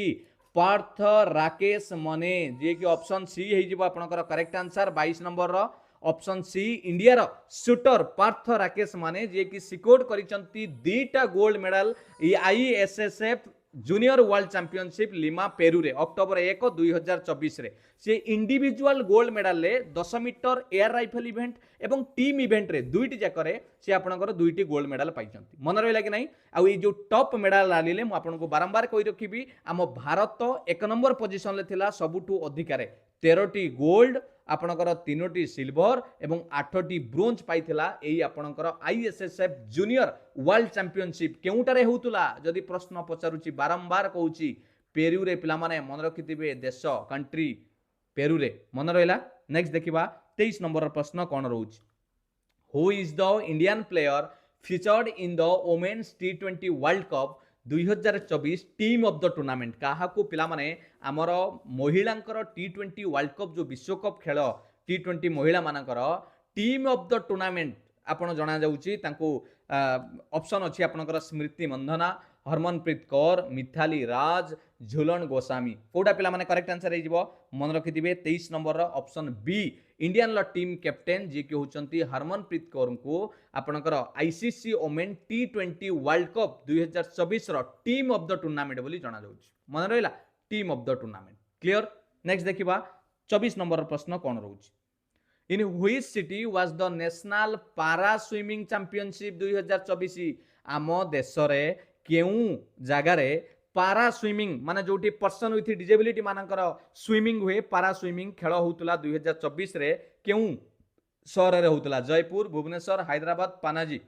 पार्थ राकेश मने जे कि ऑप्शन सी हे जिवो आपनकर करेक्ट आंसर 22 नंबर रो ऑप्शन सी इंडिया रो शूटर पार्थ राकेश माने जे कि सिक्योर करिसंती दीटा gold medal ISSF junior world championship Lima Peru रे अक्टोबर 1 2024 रे से इंडिविजुअल गोल्ड मेडल ले 10 मीटर एयर राइफल इवेंट एवं टीम इवेंट रे दुईटी जाकरे से आपनकर दुईटी गोल्ड मेडल पाइचंती मन रहिला कि नहीं आ ये जो टॉप मेडल लालिले मु आपनको बारंबार कहि रखिबी आम भारत 1 नंबर पोजीशन ले थिला सबुठु अधिकारे 13टी गोल्ड आपणकर 3टी सिल्वर एवं 8टी ब्रोंज पाइथिला एई आपणकर ISSF जूनियर वर्ल्ड चैंपियनशिप केउटारे होउतला जदि प्रश्न पचारुची बारंबार कहूची पेरू रे पिला माने मन रखिथिबे देश कंट्री पेरू रे मन रहिला नेक्स्ट देखिबा 23 नंबर प्रश्न कोन रहउची who is the Indian player featured in the women's T20 world cup 2024 team of the tournament क्या पिला माने आमर महिलांकर T20 वर्ल्ड कप जो विश्वकप खेल T20 महिला मानकर टीम ऑफ द टूर्नामेंट आपण जना जाउची तांको ऑप्शन अछि आपनकर स्मृति मंधना हरमनप्रीत कौर मिथाली राज झुलन गोस्वामी कोटा पिला माने करेक्ट आंसर हे जिवो मन रखिथिबे 23 नंबर रो option B Indian team captain ji कि होचंती हरमनप्रीत कौर को आपनकर ICC women T20 world cup 2024 रो टीम ऑफ द टूर्नामेंट बोली जाना जाउची मन रहिला team of the tournament clear next देखिबा 24 नंबर प्रश्न कोन रहउची in which city was the national para swimming championship 2024 आम देश रे केउं जगार पारा स्विमिंग माने जोटी पर्सन विथ डिजेबिलिटी मानकर स्विमिंग हुए पारा स्विमिंग खेल होउतला 2024 रे केउं सहर रे होउतला जयपुर भुवनेश्वर हैदराबाद पानाजी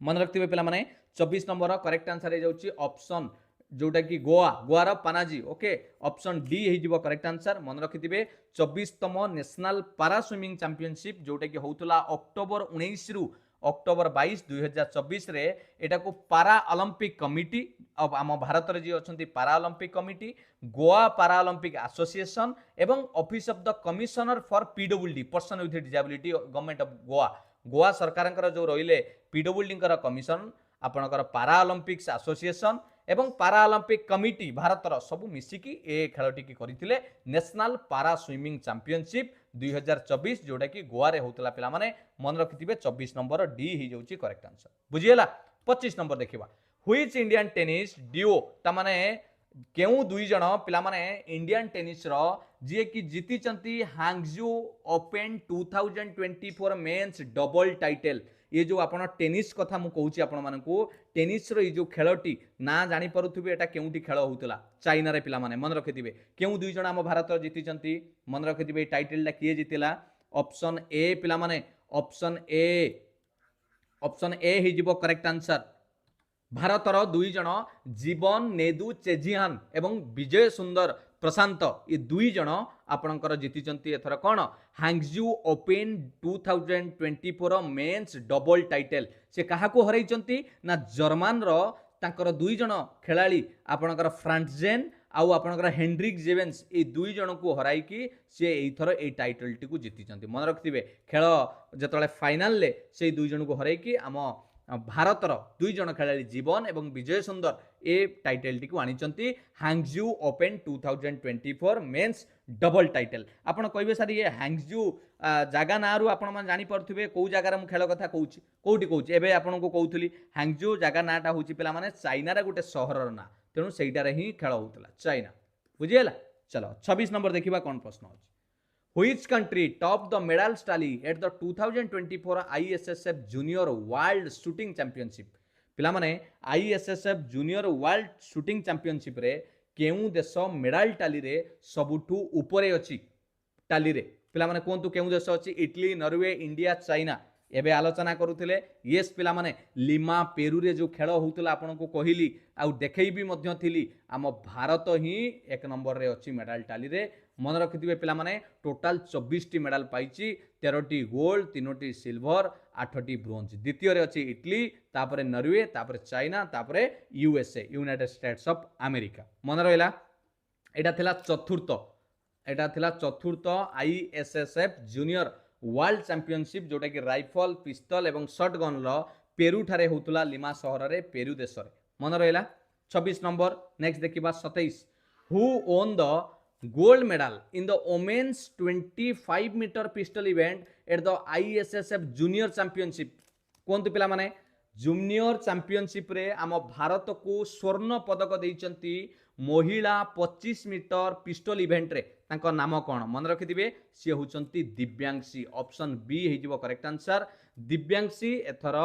मन रखिथे पिला माने 24 नंबर करेक्ट आंसर हो जाउची ऑप्शन जोटा कि Goa grower Panaji okay option D हो करेक्ट आंसर मन रखिथे 24तम नेशनल पारा स्विमिंग चैंपियनशिप जोटा कि होउतला अक्टोबर 19 रु अक्टोबर 22 2024 रे एटा को पारा ओलंपिक कमिटी अब आम भारत रे जी अछंती पारा ओलंपिक कमिटी गोवा पारा ओलंपिक एसोसिएशन एवं office of the commissioner for PWD person with disability government of Goa Goa सरकार जो रहिले पीडब्ल्यूडी कमिशन आपणकर पारा ओलंपिक्स एसोसिएशन एवं पारा ओलंपिक कमिटी भारतर सबू मिसिकी ए खेलटी की करथिले नेशनल पारा स्विमिंग चैंपियनशिप 2024 जोटा कि गोवा रे होतला पिला माने मन रखिथिबे 24 नंबर डी ही जाउची करेक्ट आंसर बुझिएला 25 नंबर देखिबा व्हिच इंडियन टेनिस डिओ ता माने केउ दुई जण पिला माने इंडियन टेनिस रो जे कि जीति चंती Hangzhou open 2024 men's double title ये जो आपण टेनिस कथा मु कहूची आपण मानकू टेनिस रो ये जो खेलटी ना जानि परुथुबे एटा केउटी खेल होउतला चाइना रे पिला माने मन रखिथिबे केउ दुई जण हम भारत जीति चंती मन रखिथिबे टाइटल ला किए जितिला ऑप्शन ए पिला माने ऑप्शन ए ही जिवो करेक्ट आंसर भारतर दुई जण जीवन नेदु चेजिहान एवं विजय सुंदर प्रशांत ये दुई जण आपणकर जीति एथर कौन हांगजू ओपन 2024 मेंस डबल टाइटल से क्या हरई ना जर्मान तांकर दुई जण खेलाड़ी आपणकर फ्रांटजेन आउ आपणकर हेनरिक जेवेन्स ये दुई जण को हराई सी एथर ए टाइटल टी को जीति मन रखिथे खेल जो फाइनाल ले से दुई जण को हराई आम भारतर दुई जण खेलाड़ी जीवन एवं विजय सुंदर ए टाइटल टी को आनी हांगजू ओपन 2024 मेंस डबल टाइटल आपण कहबे सर ये हांगजू जगह ना रु आपण जानि परथुबे को जगार मु खेल कथा कहूची कोठी कहूची एबे आपण को कहउथली हांगजू जगह नाटा होची पिला माने चाइना रे गुटे शहरर ना तेनु सेइटारे ही खेल होतला चाइना बुझिएला चलो 26 नंबर देखिबा कोन प्रश्न होची Which country topped the medal tally at the 2024 ISSF Junior World Shooting Championship? पिला माने ISSF Junior World Shooting Championship रे केउ देश मेडल टाली रे सबुठु ऊपरे अछि टाली रे पिला माने कोंतु केउ देश अछि इटली नॉर्वे इंडिया चाइना एबे आलोचना करुथिले यस पिला माने लिमा पेरू रे जो खेल होउतला आपन को कहिली आ देखै भी मध्य थिली आम भारत ही एक नंबर रे अछि मेडल टाली रे मन रखिथिबे पिला माने टोटल 24 टी मेडल पाइची 13 टी गोल्ड 3 टी सिल्वर 8 टी ब्रोंज द्वितीय रे अछि इटली तापरे नॉर्वे तापरे चाइना तापरे USA United States of America मन रहला एटा थिला चतुर्थ आईएसएसएफ जूनियर वर्ल्ड चैंपियनशिप जोटा कि राइफल पिस्तल एवं शॉटगन रो पेरू ठारे होतला लिमा शहर रे पेरू देश रे मन रहला 26 नंबर नेक्स्ट देखिबा 27 who won the gold medal in the women's 25 meter pistol event at the ISSF junior championship कोंतु पिला माने जूनियर चैंपियनशिप रे आम भारत को स्वर्ण पदक देइचंती महिला 25 मीटर पिस्टल इवेंट रे तांको नाम कोन मन रखिथिबे सी होचंती दिव्यांशी ऑप्शन बी हे जिवो करेक्ट आंसर दिव्यांशी एथर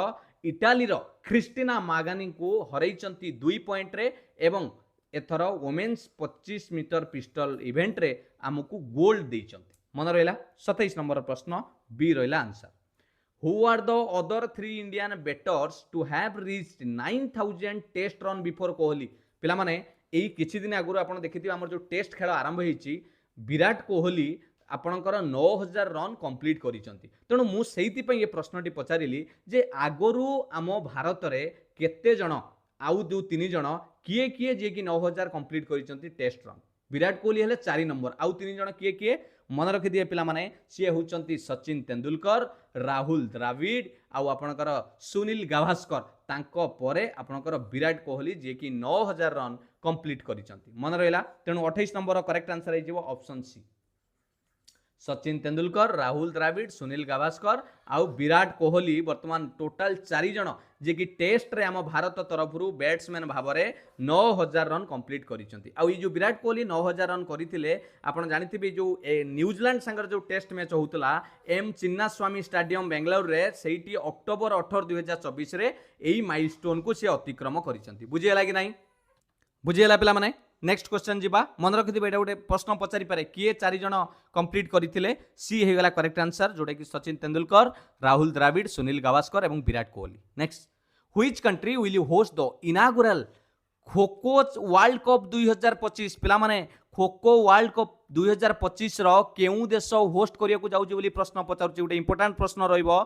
इटाली रो क्रिस्टिना मागानी को हरैचंती 2 पॉइंट रे एवं एथर वोमेन्स 25 मीटर पिस्टल इवेंट रे आमको गोल्ड देइचंती मन रहला 27 नंबर प्रश्न बी रहला answer who are the other 3 Indian batters to have reached 9000 test run before Kohli पिला माने एई किछि दिन आगुर आपण देखिथिबे हमर जो टेस्ट खेल आरंभ हेछि विराट कोहली आपणकर 9000 रन कंप्लीट करिसंती तेणु मु सेहिति पई ये प्रश्नटी पचारिली जे आगरु आम भारत रे केते जण आउ दो 3 जण किए किए जे कि 9000 कंप्लीट करिसंती टेस्ट रन विराट कोहली हेले 4 नंबर आउ 3 जण किए किए मन रखि दिए पिला माने सी होचंती सचिन तेंदुलकर राहुल द्रविड़ आउ आपणकर सुनील गाभास्कर तांको परे आपणकर विराट कोहली जे कि 9000 रन कंप्लीट करिसंती मन रहला तेणु 28 नंबर करेक्ट आंसर हे जिवो ऑप्शन सी सचिन तेंदुलकर, राहुल द्राविड, सुनील गावस्कर आउ विराट कोहली वर्तमान टोटाल 4 जन जे कि टेस्ट रे आम भारत तरफ बैट्समैन भाव में 9000 रन कंप्लीट करिसेंती। आउ जो विराट कोहली 9000 रन करथिले आपण जानिथिबे जो न्यूजीलैंड संगर जो टेस्ट मैच होतला एम चिन्नास्वामी स्टेडियम बेंगलुरु रे सेठी अक्टोबर 18 2024 रे एई माइलस्टोन को से अतिक्रम करिसेंती। बुझियला कि नाही? बुझियला पिला माने? नेक्स्ट क्वेश्चन जीवा मन रखिथिबे एटा गोटे प्रश्न पचारि पारे किए 4 जन कंप्लीट करथिले सी हेगला करेक्ट आंसर जोटा कि सचिन तेंदुलकर, राहुल द्राविड, सुनील गावस्कर एवं Virat Kohli. Next which country will you host the इनागुरल खो वर्ल्ड कप 2025 पिला माने खो वर्ल्ड कप 2025 रो केउ देश होस्ट करिया को जाउची बोली प्रश्न पचारुची। गोटे इंपोर्टेंट प्रश्न रहइबो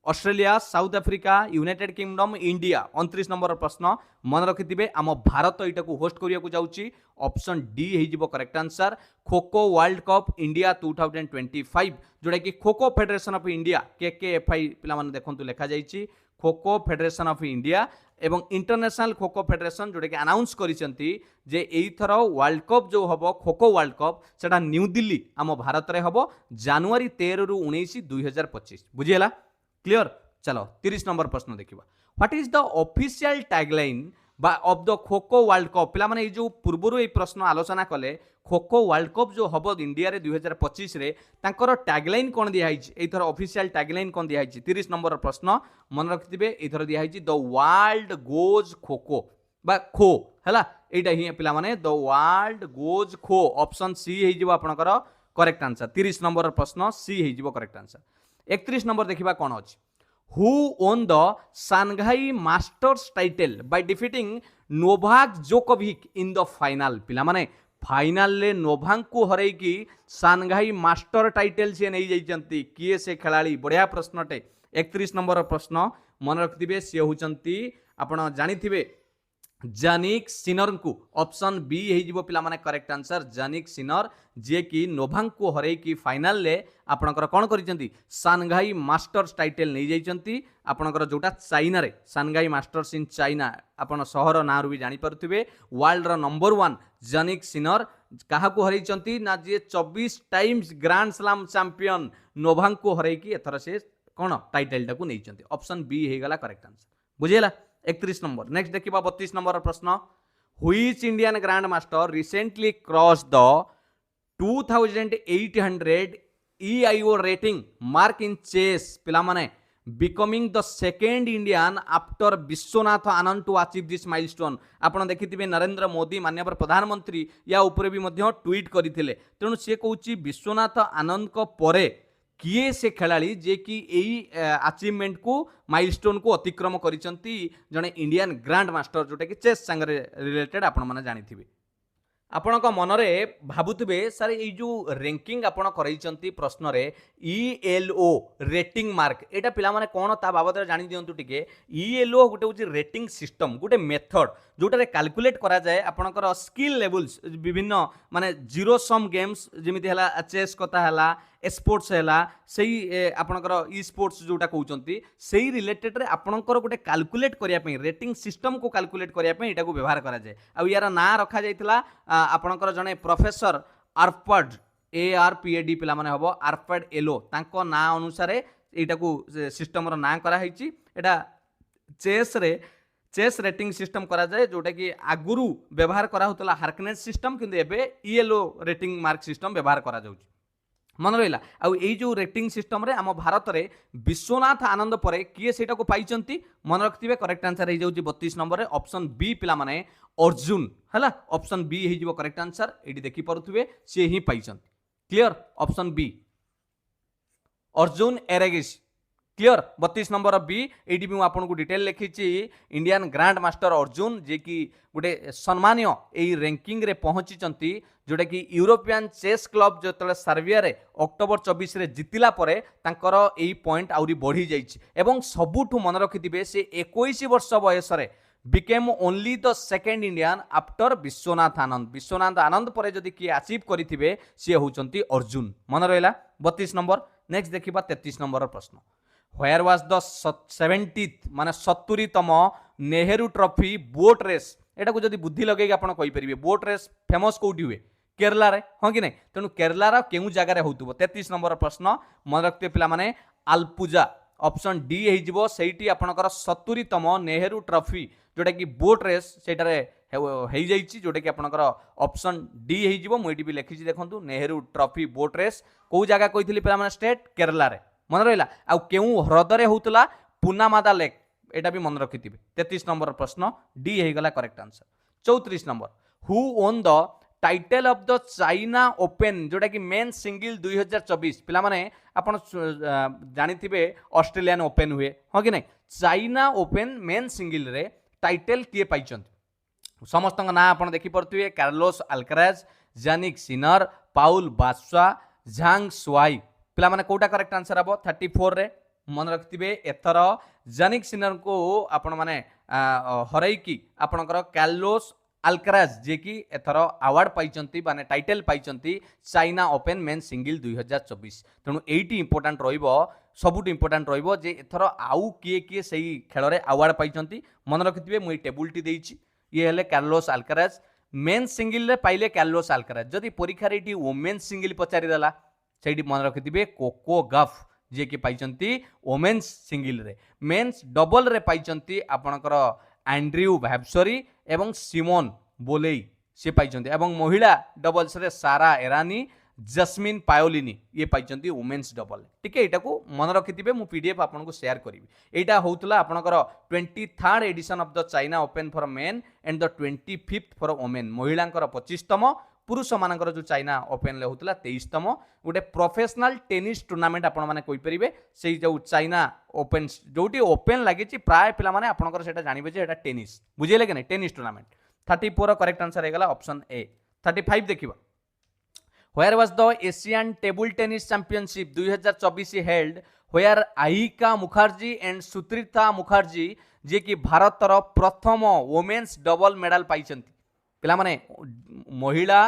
Australia, South Africa, United Kingdom, India. 29 number प्रश्न मन रखिथिबे आम भारत एटा को होस्ट करिया को जाउची। ऑप्शन डी हे जिवो करेक्ट आंसर खो वर्ल्ड कप इंडिया 2025 जोटा कि खो फेडरेशन ऑफ इंडिया केकेएफआई पिला माने देखंतु लेखा जाईची खो फेडरेशन ऑफ इंडिया एवं इंटरनेशनल खो फेडरेशन जोटा कि अनाउंस करिसेंती जे एई थर वर्ल्ड कप जो हबो खो वर्ल्ड कप सेटा न्यू दिल्ली आम भारत रे हबो जनवरी 13 रु 19 2025। बुझियला? क्लियर? चलो 30 नंबर प्रश्न देखिबा। What is the official tagline of the खो वर्ल्ड कप? पिला माने जो पूर्वरु ए प्रश्न आलोचना कले खो वर्ल्ड कप जो हबो इंडिया रे 2025 रे तांकर टैगलाइन कोन दिया हिच एथर ऑफिशियल टैगलाइन कोन दिया हिच? 30 नंबर प्रश्न मन रखिथिबे एथर दिया हिच द वर्ल्ड गोज खो बा खो हैला एटा ही पिला माने द वर्ल्ड गोज खो। ऑप्शन सी हे जिवो आपनकर करेक्ट आंसर। 30 नंबर प्रश्न सी हे जिवो करेक्ट आंसर। 31 नंबर देखिबा कोन अछि? Who won the Shanghai masters title by defeating Novak Djokovic in the final? पिला माने फाइनल ले नोवाक को हरई की सांघाई मास्टर टाइटल से नहीं जाइचंती किए से खिलाड़ी? बढ़िया प्रश्नटे। 31 नंबर प्रश्न मन रखिथिबे से होचंती आपण जानिथिबे जानिक सिनर को। ऑप्शन बी हे जिवो पिला माने करेक्ट आंसर जानिक सिनर जे कि नोवाक को हरई की फाइनल ले आपणकर कोन करिसेंती सांघाई मास्टर्स टाइटल नहीं जाइचंती। आपणकर जोटा चाइना रे सांघाई मास्टर्स इन चाइना आपण शहर ना भी जानि परथिबे वर्ल्ड रो नंबर 1 जानिक सिनर कहा को हरईचंती ना जे 24 times grand slam champion Novak को हरई की एथर से कोन टाइटल टाको नैचंती। ऑप्शन बी हे गला करेक्ट आंसर। बुझियला? 31 नंबर। नेक्स्ट देखिबा 32 नंबर प्रश्न which Indian grand master recently cross the 2800 EIO rating mark in chess? पिला माने becoming the second Indian after Vishwanath Anand to achieve this milestone. आपण देखिथिबे नरेंद्र मोदी माननीय प्रधानमंत्री या ऊपर भी मध्य ट्वीट करथिले तेणु से कहूची विश्वनाथ आनंद को परे किए से खिलाड़ी जे कि यही अचीवमेंट को माइलस्टोन को अतिक्रम करिसंती जने इंडियन ग्रैंड मास्टर जोटा कि चेस संगे रिलेटेड आपण माने जानिथिबे। आपण मनरे भावुवे सर ये जो रैंकिंग आपण करैचंती प्रश्न रे ELO रेटिंग मार्क एटा पिला माने कोन ता बाबद जानि दियंतु टिके। ELO गोटे होची रेटिंग सिस्टम गोटे मेथड जोटा रे कैलकुलेट करा जाए आपनकर स्किल लेवल्स विभिन्न माने जीरो सम गेम्स जेमिति हला चेस कथा हला स्पोर्ट्स हैला सही आपनकर ई स्पोर्ट्स जोटा कहउचंती सही रिलेटेड रे आपनकर गोटे कैलकुलेट करिया पई रेटिंग सिस्टम को कैलकुलेट करिया पई एटा को व्यवहार करा जाए। आ यार ना रखा जाइतला आपनकर जने प्रोफेसर आर्पड ARPAD पिला माने हबो आर्पड एलो तांको ना अनुसार एटा को सिस्टम रो ना करा हिची। एटा चेस रेटिंग सिस्टम करा जाए जोटा कि आगुरु व्यवहार करा होतला हार्कनेस सिस्टम किंतु एबे ELO रेटिंग मार्क सिस्टम व्यवहार करा जाउची। मन रहा आउ ये जो रेटिंग सिस्टम रे आम भारत में विश्वनाथ आनंद पर किए से पाई मन रखिए करेक्ट आंसर हो 32 नंबर। ऑप्शन बी पिला माने अर्जुन है ऑप्शन बी हो करेक्ट आंसर ये देखी पारे सी ही पाई। Clear? Option B Arjun Erigaisi. Clear? 32 number B ये भी आपको डिटेल लिखी इंडियन ग्रैंड मास्टर अर्जुन जे कि गोटे सम्मान्य यही रैंकिंग रे पहुंची जोटा कि यूरोपियन चेस क्लब जो सर्बिया रे अक्टोबर 24 रे जितिला परे तांकर यही पॉइंट आउरी बढ़ी जाइछि एवं सबुठु मन रखिथिबे से 21 वर्ष बयस रे became only the second Indian after Vishwanath Anand. Viswanathan Anand पर जदि किए अचीव करिथिबे से होचंती अर्जुन। मन रहिला 32 नंबर। नेक्स्ट देखिबा 33 नंबर प्रश्न व्हेयर वाज द 70th माने 70तम नेहरू ट्रॉफी बोट रेस। एटा को जदि बुद्धि लगेगी आपण कहि परिबे बोट रेस फेमस कोठी हुए केरला रे हाँ कि नहीं तेणु केरलार केउं जगार होउतबो 33 नंबर प्रश्न मन रखते पिला माने आलपुजा ऑप्शन डी हेजिबो सेठी आपनकर 70तम नेहरू ट्रॉफी जोटा कि बोट रेस सेटारे हेई जाइछि जोटा कि आपनकर ऑप्शन डी हेजिबो मुई भी लिखिछि देखंतु नेहरू ट्रॉफी बोट रेस को जगह कहिथिली पिला माने स्टेट केरला रे मन रहिला आ केउं ह्रदरे होउतला पुनामादा लेक एटा भी मन रखिथिबे 33 नंबर प्रश्न डी हे गला correct answer 34 number who won the title of the China open जोटा कि मेन सिंगल 2024 पिला माने आपण जानिथिबे ऑस्ट्रेलियन ओपन हुए हाँ कि नहीं चाइना ओपन मेन सिंगल रे टाइटल किए पाइचंती समस्त ना आपण देखि परथुए कार्लोस अल्कराज जानिक सिनर पाउल बास्वा झांग सुआई पिला माने कोटा करेक्ट आंसर हबो 34 रे मन रखिथिबे एथर जानिक सिनर को आपण माने हरई की आपणकर कार्लोस अल्कराज जे कि एथर अवार्ड पाइचंती माने टाइटल पाइचंती चाइना ओपन मेन सिंगल 2024 तेणु एटी इंपोर्टेंट रहिबो सबुठ इंपोर्टेंट रहिबो जे एथर आउ किए किए सही खेल रे अवार्ड पाइचंती मन रखिथिबे मुई टेबुल टी देइछि ये हेले कार्लोस अल्कराज मेन सिंगल रे पाइले कार्लोस अल्कराज जदि परीक्षा रे वोमेन सिंगल पचारि देला सेठी मन रखिथिबे कोको गफ जे कि पाइचंती वोमेन्स सिंगल रे मेन्स डबल रे पाइचंती आपणकर एंड्रयू भैब्सरी एवं सिमोन बोलेई से पाइचंती एवं महिला डबल्स रे सारा एरानी जस्मिन पायोलिनी ये पाइचंती वुमेन्स डबल टिके एटा को मन रखिथिबे मु पीडीएफ आपन को शेयर करिवि एटा होउतला आपनकर 23rd edition of the China open for men and the 25th for women महिलांकर 25तम पुरुष मानकर जो चाइना ओपन ले होउतला 23तम गोटे प्रोफेशनल टेनिस टूर्नामेंट आपण माने कोइ परिबे सेही जो चाइना ओपन जोटी ओपन लागिछि प्राय पिला माने आपनकर सेटा जानिबे जे एटा टेनिस बुझिले कि नै टेनिस टूर्नामेंट 34 करेक्ट आंसर हे गला ऑप्शन ए 35 देखिबा Where was the Asian Table Tennis Championship 2024 held where Ahika Mukherjee and Sutrita Mukherjee जे कि भारतर प्रथम वोमेन्स डबल मेडल पाइचंती पिला माने महिला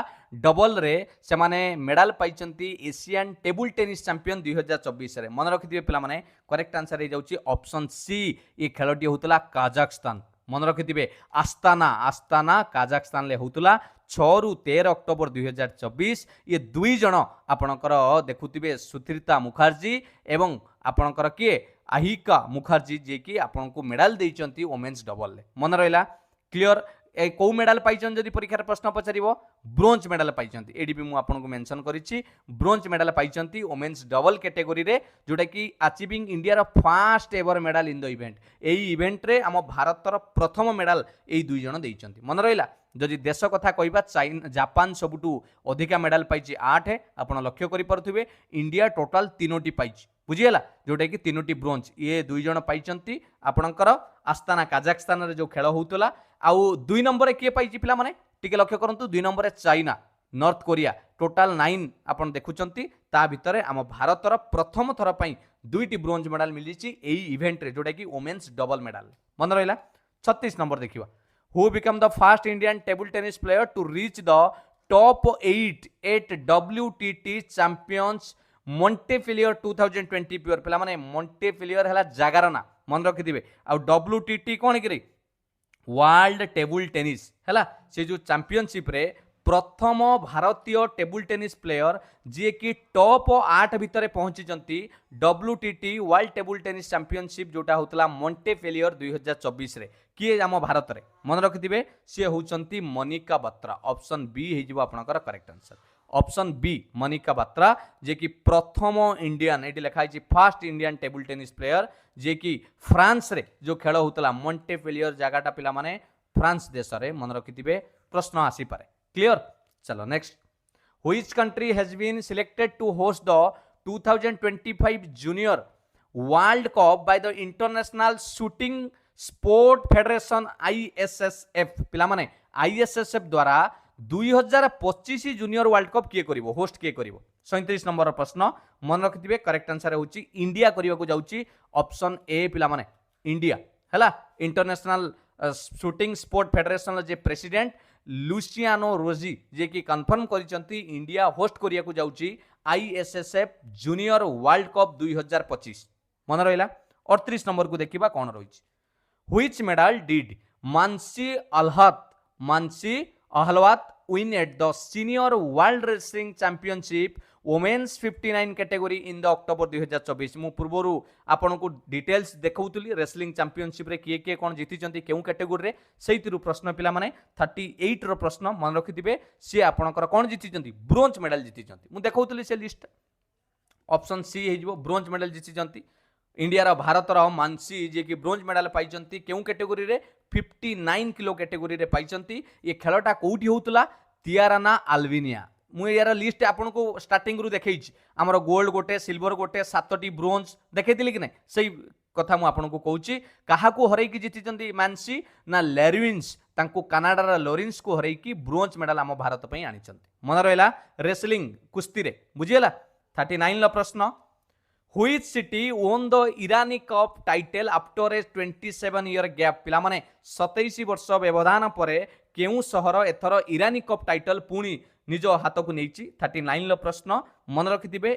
डबल रे से माने मेडल पाइचंती एशियन टेबल टेनिस चैंपियन 2024 रे मन रखिथिबे पिला माने करेक्ट आंसर हे जाउची ऑप्शन सी ये खेलटी होतला काजाखस्तान मन रखिथिबे आस्ताना काजाखस्तान ले होतला 6 रु 13 अक्टोबर 2024 ये दुई जन आपणकर देखुथिबे सुत्रिता मुखर्जी एवं आपणकर किए आहिका मुखर्जी जे कि आपनको मेडल देइचंती वोमेन्स डबल ले मन रहिला क्लियर ए को मेडल पाइचन जदि परीक्षा प्रश्न पचारिबो ब्रोंज मेडल पाइचंती एडी भी मु आपनको मेंशन करिछि ब्रोंज मेडल पाइचंती वोमेन्स डबल कैटेगरी रे जोटा कि अचीविंग इंडिया रो first ever medal in the event एई इवेंट रे हम भारतर प्रथम मेडल एई दुई जन देइचंती मन रहिला जदि देश कथा कहबा चाइना जापान सबुटू अधिका मेडल पाइछि 8 आपण लक्ष्य करि परथुबे इंडिया टोटल 3टी पाइछि बुझियला जोटा कि 3टी ब्रोंज ये दुई जन पाइचंती आपणकर आस्ताना काजाखस्तान रे जो खेल होउतला आउ 2 नंबर किए पाइछि पिला माने टिके लक्ष्य करंतु 2 number China north Korea total 9 आपण देखुचंती ता भितरे आम भारतर प्रथम थर पई 2टी ब्रोंज मेडल मिलिछि एई इवेंट रे जोटा कि वोमेन्स डबल मेडल मन रहिला 36 नंबर देखिबा who become the first Indian table tennis player to reach the top 8 at WTT Champions Montefiore 2020 pure पिला माने Montefiore हला जगार ना मन रखिथिबे आ WTT कोन कि वर्ल्ड टेबल टेनिस हला से जो चैंपियनशिप रे प्रथम भारतीय टेबल टेनिस प्लेयर जी कि टॉप 8 भितर पहुंची WTT world table tennis championship जोटा होतला मॉन्टेफिलियर 2024 रे किए आम भारत रे मन रखिथिबे सी होचंती मनिका बत्रा ऑप्शन बी हे जिवो आपनकर correct answer option B Manika Batra जे कि प्रथम इंडियन एटी लिखा है first Indian table tennis player जे कि फ्रांस रे जो खेल होतला मॉन्टेफिलियर जगाटा पिला माने फ्रांस देश रे मन रखिथिबे प्रश्न आसी पारे क्लियर चलो next which country has been selected to host the 2025 junior world cup by the international shooting sport federation ISSF पिला माने ISSF द्वारा 2025 जूनियर वर्ल्ड कप किए करिवो होस्ट किए करिवो 37 नंबर प्रश्न मन रखिथिबे करेक्ट आंसर होची इंडिया करिवा को जाउची ऑप्शन ए पिला माने इंडिया हला इंटरनेशनल शूटिंग स्पोर्ट फेडरेशन जे प्रेसिडेंट लुसियानो रोजी जे कि कंफर्म करिसंती इंडिया होस्ट करिया को जाउची ISSF जूनियर वर्ल्ड कप 2025 मन रहिला 38 नंबर को देखिबा कोन रहिछि which medal did Mansi Ahlawat win at the senior world wrestling championship women's 59 category in the October 2024 मु पूर्वरु आपन को डिटेल्स देखौतली रेसलिंग चैंपियनशिप रे किए कोन जीतिचंती केउ कैटेगरी रे सेहितिरु प्रश्न पिला माने 38 रो प्रश्न मन रखिथिबे से आपनकर कोन जीतिचंती ब्रोंज मेडल जीतिचंती मु देखौतली से लिस्ट ऑप्शन सी हे जिवो ब्रोंज मेडल जीतिचंती इंडिया रो भारत रो मानसी जे कि ब्रोंज मेडल पाइचंती केउ कैटेगरी रे 59 किलो कैटेगरी रे पाइचंती ये खेलटा कोउठी होउतला तियाराना अल्बेनिया मु यार लिस्ट आपन को स्टार्टिंग रु देखैछि हमर गोल्ड गोटे सिल्वर गोटे 7टी ब्रोंज देखैतिली कि नै सही कथा मु आपन को कहूछि काहा को हरै कि जीतिचंती मानसी ना लेरिन्स तांको कनाडा रा लोरिन्स को हरै कि ब्रोंज मेडल हम भारत पई आनिचंती मन रहला रेसलिंग कुश्ती रे बुझियला 39 लो प्रश्न Which city won the Irani Cup title after a 27 year gap पिला माने 27 वर्ष व्यवधान परे केउ सहर एथर इरानी कप टाइटल पुणी निज हाथ को नेछि 39 लो प्रश्न मन रखिथिबे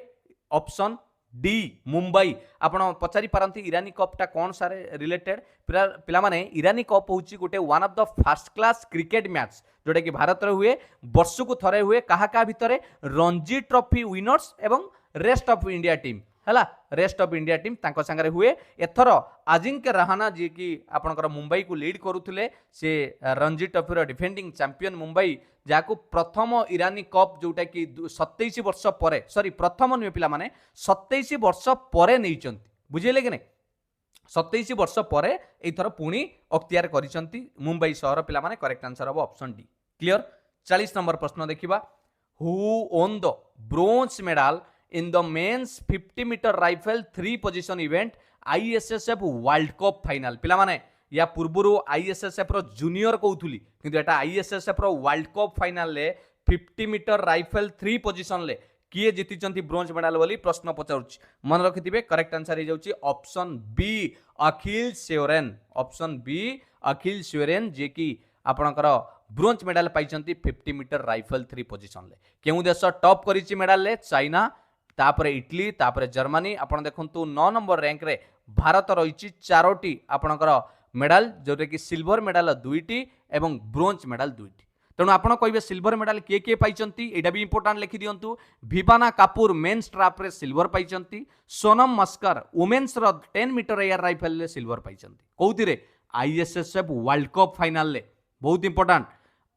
ऑप्शन डी मुंबई आपण पचारि पारंती इरानी कप टा कोन सारे रिलेटेड पिला माने इरानी कप होची गोटे one of the first class cricket match जोटा कि भारत रे हुए वर्ष को थरे हुए काहा का भितरे रणजी ट्रॉफी विनर्स एवं रेस्ट ऑफ इंडिया टीम हैला रेस्ट ऑफ इंडिया टीम तांको संगे हुए एथर अजिंक्य रहाना जी की आपनकर मुंबई को लीड करूथिले से रणजी ट्रॉफी रो डिफेंडिंग चैंपियन मुंबई जाको प्रथम इरानी कप जोटा कि 27 वर्ष परे सॉरी प्रथम नुए पिला माने 27 वर्ष परे नैचंती बुझिले कि नै 27 वर्ष परे एथर पुणी अख्तियार करिसंती मुंबई शहर पिला माने करेक्ट आंसर हो ऑप्शन डी क्लियर 40 नंबर प्रश्न देखिबा who won the bronze medal in the men's 50 meter rifle 3 position event ISSF World Cup final पिला माने या पूर्वरु ISSF रो जूनियर कहउथुली किंतु एटा ISSF रो वर्ल्ड कप फाइनल ले 50 मीटर राइफल 3 पोजीशन ले किए जीतिचंती ब्रोंज मेडल बोली प्रश्न पचारुछि मन रखिथिबे करेक्ट आंसर हे जाउछि option B Akhil Sheoran option B Akhil Sheoran जे कि आपनकर ब्रोंज मेडल पाइचंती 50 मीटर राइफल 3 पोजीशन ले केउ देश टॉप करिछि मेडल ले चाइना तापरे इटली तापरे जर्मनी आपण देखंतु 9 नंबर रैंक रे भारत रहिछि 4टी आपणकर मेडल जोटे कि सिल्वर मेडल 2टी एवं ब्रोंज मेडल 2टी तेणु आपण कहबे सिल्वर मेडल के के पाइचंती एटा भी इंपोर्टेंट लिखि दियंतु विवाना कपूर मेंस ट्रैप रे सिल्वर पाइचंती सोनम मस्कर वुमेन्स रो 10 मीटर एयर राइफल ले सिल्वर पाइचंती कोउति रे आईएसएसएफ वर्ल्ड कप फाइनल ले बहुत इंपोर्टेंट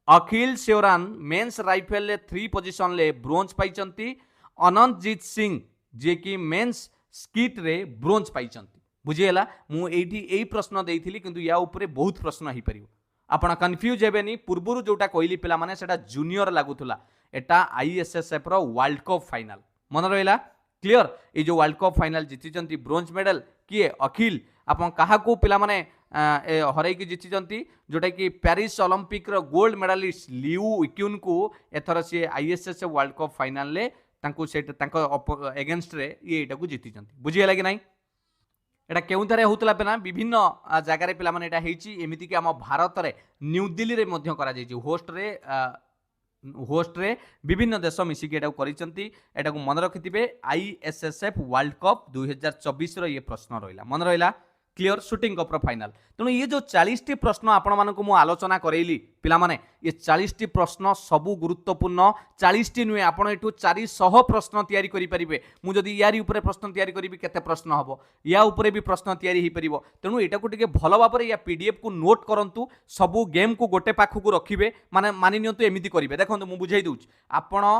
अखिल सेवरान मेंस राइफल ले 3 पोजीशन ले ब्रोंज पाइचंती अनंतजीत सिंह जे कि मेंस स्कीट रे ब्रोंज पाइचंती बुझिएला मु एठी एई प्रश्न देइथिली किंतु या ऊपर बहुत प्रश्न ही परियो आपण कंफ्यूज हेबेनी पूर्वरु जोटा कहली पिला माने सेटा जूनियर लागुथुला एटा आईएसएसएफ रो वर्ल्ड कप फाइनल मन रहला क्लियर ए जो वर्ल्ड कप फाइनल जीतिचंती ब्रोंज मेडल किए अखिल आपण काहा को पिला माने हरै की जीतिचंती जोटा कि पेरिस ओलंपिक रो गोल्ड मेडलिस्ट लिउ इक्यून को एथर से आईएसएसएफ वर्ल्ड कप फाइनल ले तांको सेट तांको अगेंस्ट रे ये एटा को जीतिचंती बुझियला कि नाही एटा केउ थरे होतला पेना विभिन्न जगह रे पिला माने एटा हेची एमिति कि हम भारत रे न्यू दिल्ली रे मध्य करा जायछि होस्ट रे विभिन्न देश मिसी के एटा करिसंती एटा को मन रखिथिबे आईएसएसएफ वर्ल्ड कप 2024 रो ये प्रश्न रहिला मन रहिला क्लियर शूटिंग कप फाइनल तेणु ये जो 40 टी प्रश्न आपण मानक मु आलोचना करैली पिला माने ये 40 टी प्रश्न सबु गुरुत्वपूर्ण 40 टी नुए आपण एठू 400 प्रश्न तयारी करि परिबे मु जदी यारी ऊपर प्रश्न तयारी करिबी केते प्रश्न हबो या ऊपर भी प्रश्न तयारी ही परिबो तेणु एटा को टिके भलो भाबरे या पीडीएफ को नोट करंतु सबु गेम को गोटे पाखु को रखिबे माने मानि नियंतु एमिति करिवे देखंतु मु बुझाई दउछ आपण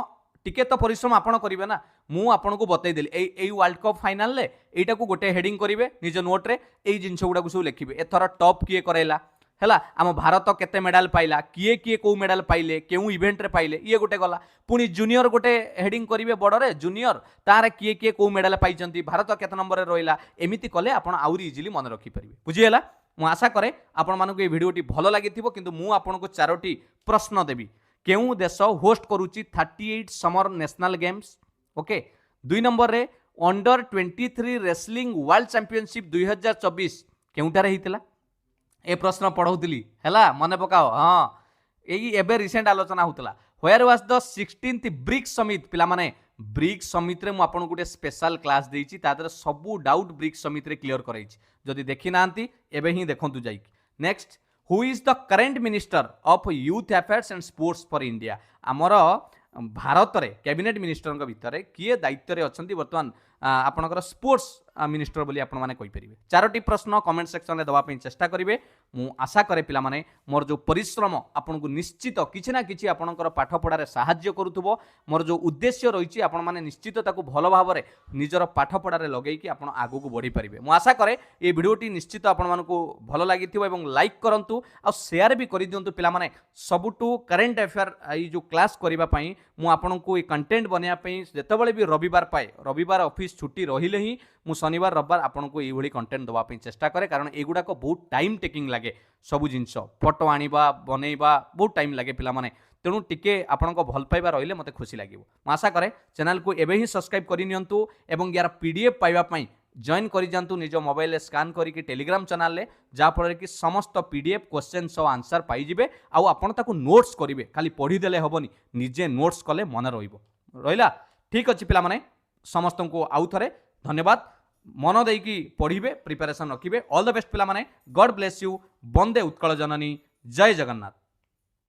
टिके तो परिश्रम आपण करिवे ना मु आपण को बतै देली एई वर्ल्ड कप फाइनल ले एटा को गोटे हेडिंग करिवे निज नोट रे एई जिंस गुडा को सब लिखिबे एथर टॉप किए करैला हैला आम भारत केते मेडल पाइला किए किए को मेडल पाइले केउ इवेंट रे पाइले ये गोटे गला पुनी जूनियर गोटे हेडिंग करिवे बडरे जूनियर तार किए किए को मेडल पाइचंती भारत केते नंबर रे रोइला एमिति कले आपण आउरी इजीली मन रखि परिबे बुझियला मु आशा करे आपण मानको ए वीडियोटी भलो लागिथिबो किंतु मु आपण को चारोटी प्रश्न देबी केउ देश होस्ट करूची 38 summer national games okay 2 number रे अंडर 23 रेसलिंग वर्ल्ड चैंपियनशिप 2024 केउटारे हितला ए प्रश्न पढौतली हैला मने पकाओ हां एई एबे रिसेंट आलोचना होतला where was the 16th BRICS summit पिला माने ब्रिक्स समिट रे मु आपन गुटे स्पेशल क्लास देइची तादर सबु डाउट ब्रिक्स समिट रे क्लियर करैची जदी देखि नांती एबे ही देखंतु जाई next who is the current minister of youth affairs and sports for India आमर भारत रे कैबिनेट मिनिस्टर भितर किए दायित्व अच्छा बर्तमान आपणकर स्पोर्ट्स मिनिस्टर बोली आपण माने कहि परिबे। 4टी प्रश्न कमेंट सेक्शन रे दवा पई चेष्टा करिवे। मु आशा करे पिला माने मोर जो परिश्रम आपन को निश्चित किछि ना किछि आपणकर पाठ पढा रे सहाय्य करूथबो। मोर जो उद्देश्य रहिछि आपण माने निश्चित ताकू भलो भाव रे निजर पाठ पढा रे लगेई कि आपण आगु को बढ़ी परिबे। मु आशा करे ए भिडियोटी निश्चित आपण मानकू भलो लागिथिबो एवं लाइक करंतु आ शेयर भी करि दियंतु पिला माने सबुटू करेंट अफेयर ई जो क्लास करिबा पई मु आपण को ए कंटेंट बनिया पई जेतेबेले भी रविवार पाए रविवार ऑफिस छुट्टी रहिले ही मु शनिवार रविवार आपण को एभली कंटेंट दवा पई चेष्टा करे कारण एगुडा को बहुत टाइम टेकिंग लागे सबु जिंस फोटो आनिबा बनेइबा बहुत टाइम लागे पिला माने तेणु टिके आपण को भल पाइबा रहिले मते खुशी लागिवो। मु आशा करे चैनल को एबे ही सब्सक्राइब करि नियंतु एवं यार पीडीएफ पाइबा पई जॉइन करि जानतु निज मोबाइल ले स्कैन करी कि टेलीग्राम चैनल ले जा फल कि समस्त पीडीएफ क्वेश्चन सो आंसर पाई जिवे आ आपण ताकू नोट्स करिवे खाली पढी देले हबनी निजे नोट्स कले मन रहिला। ठीक अछि पिला माने समस्त को आउ थरे धन्यवाद मन देकी पढ़िबे प्रिपरेशन रखिबे। ऑल द बेस्ट पिला माने गॉड ब्लेस यू। वंदे उत्कल जननी। जय जगन्नाथ।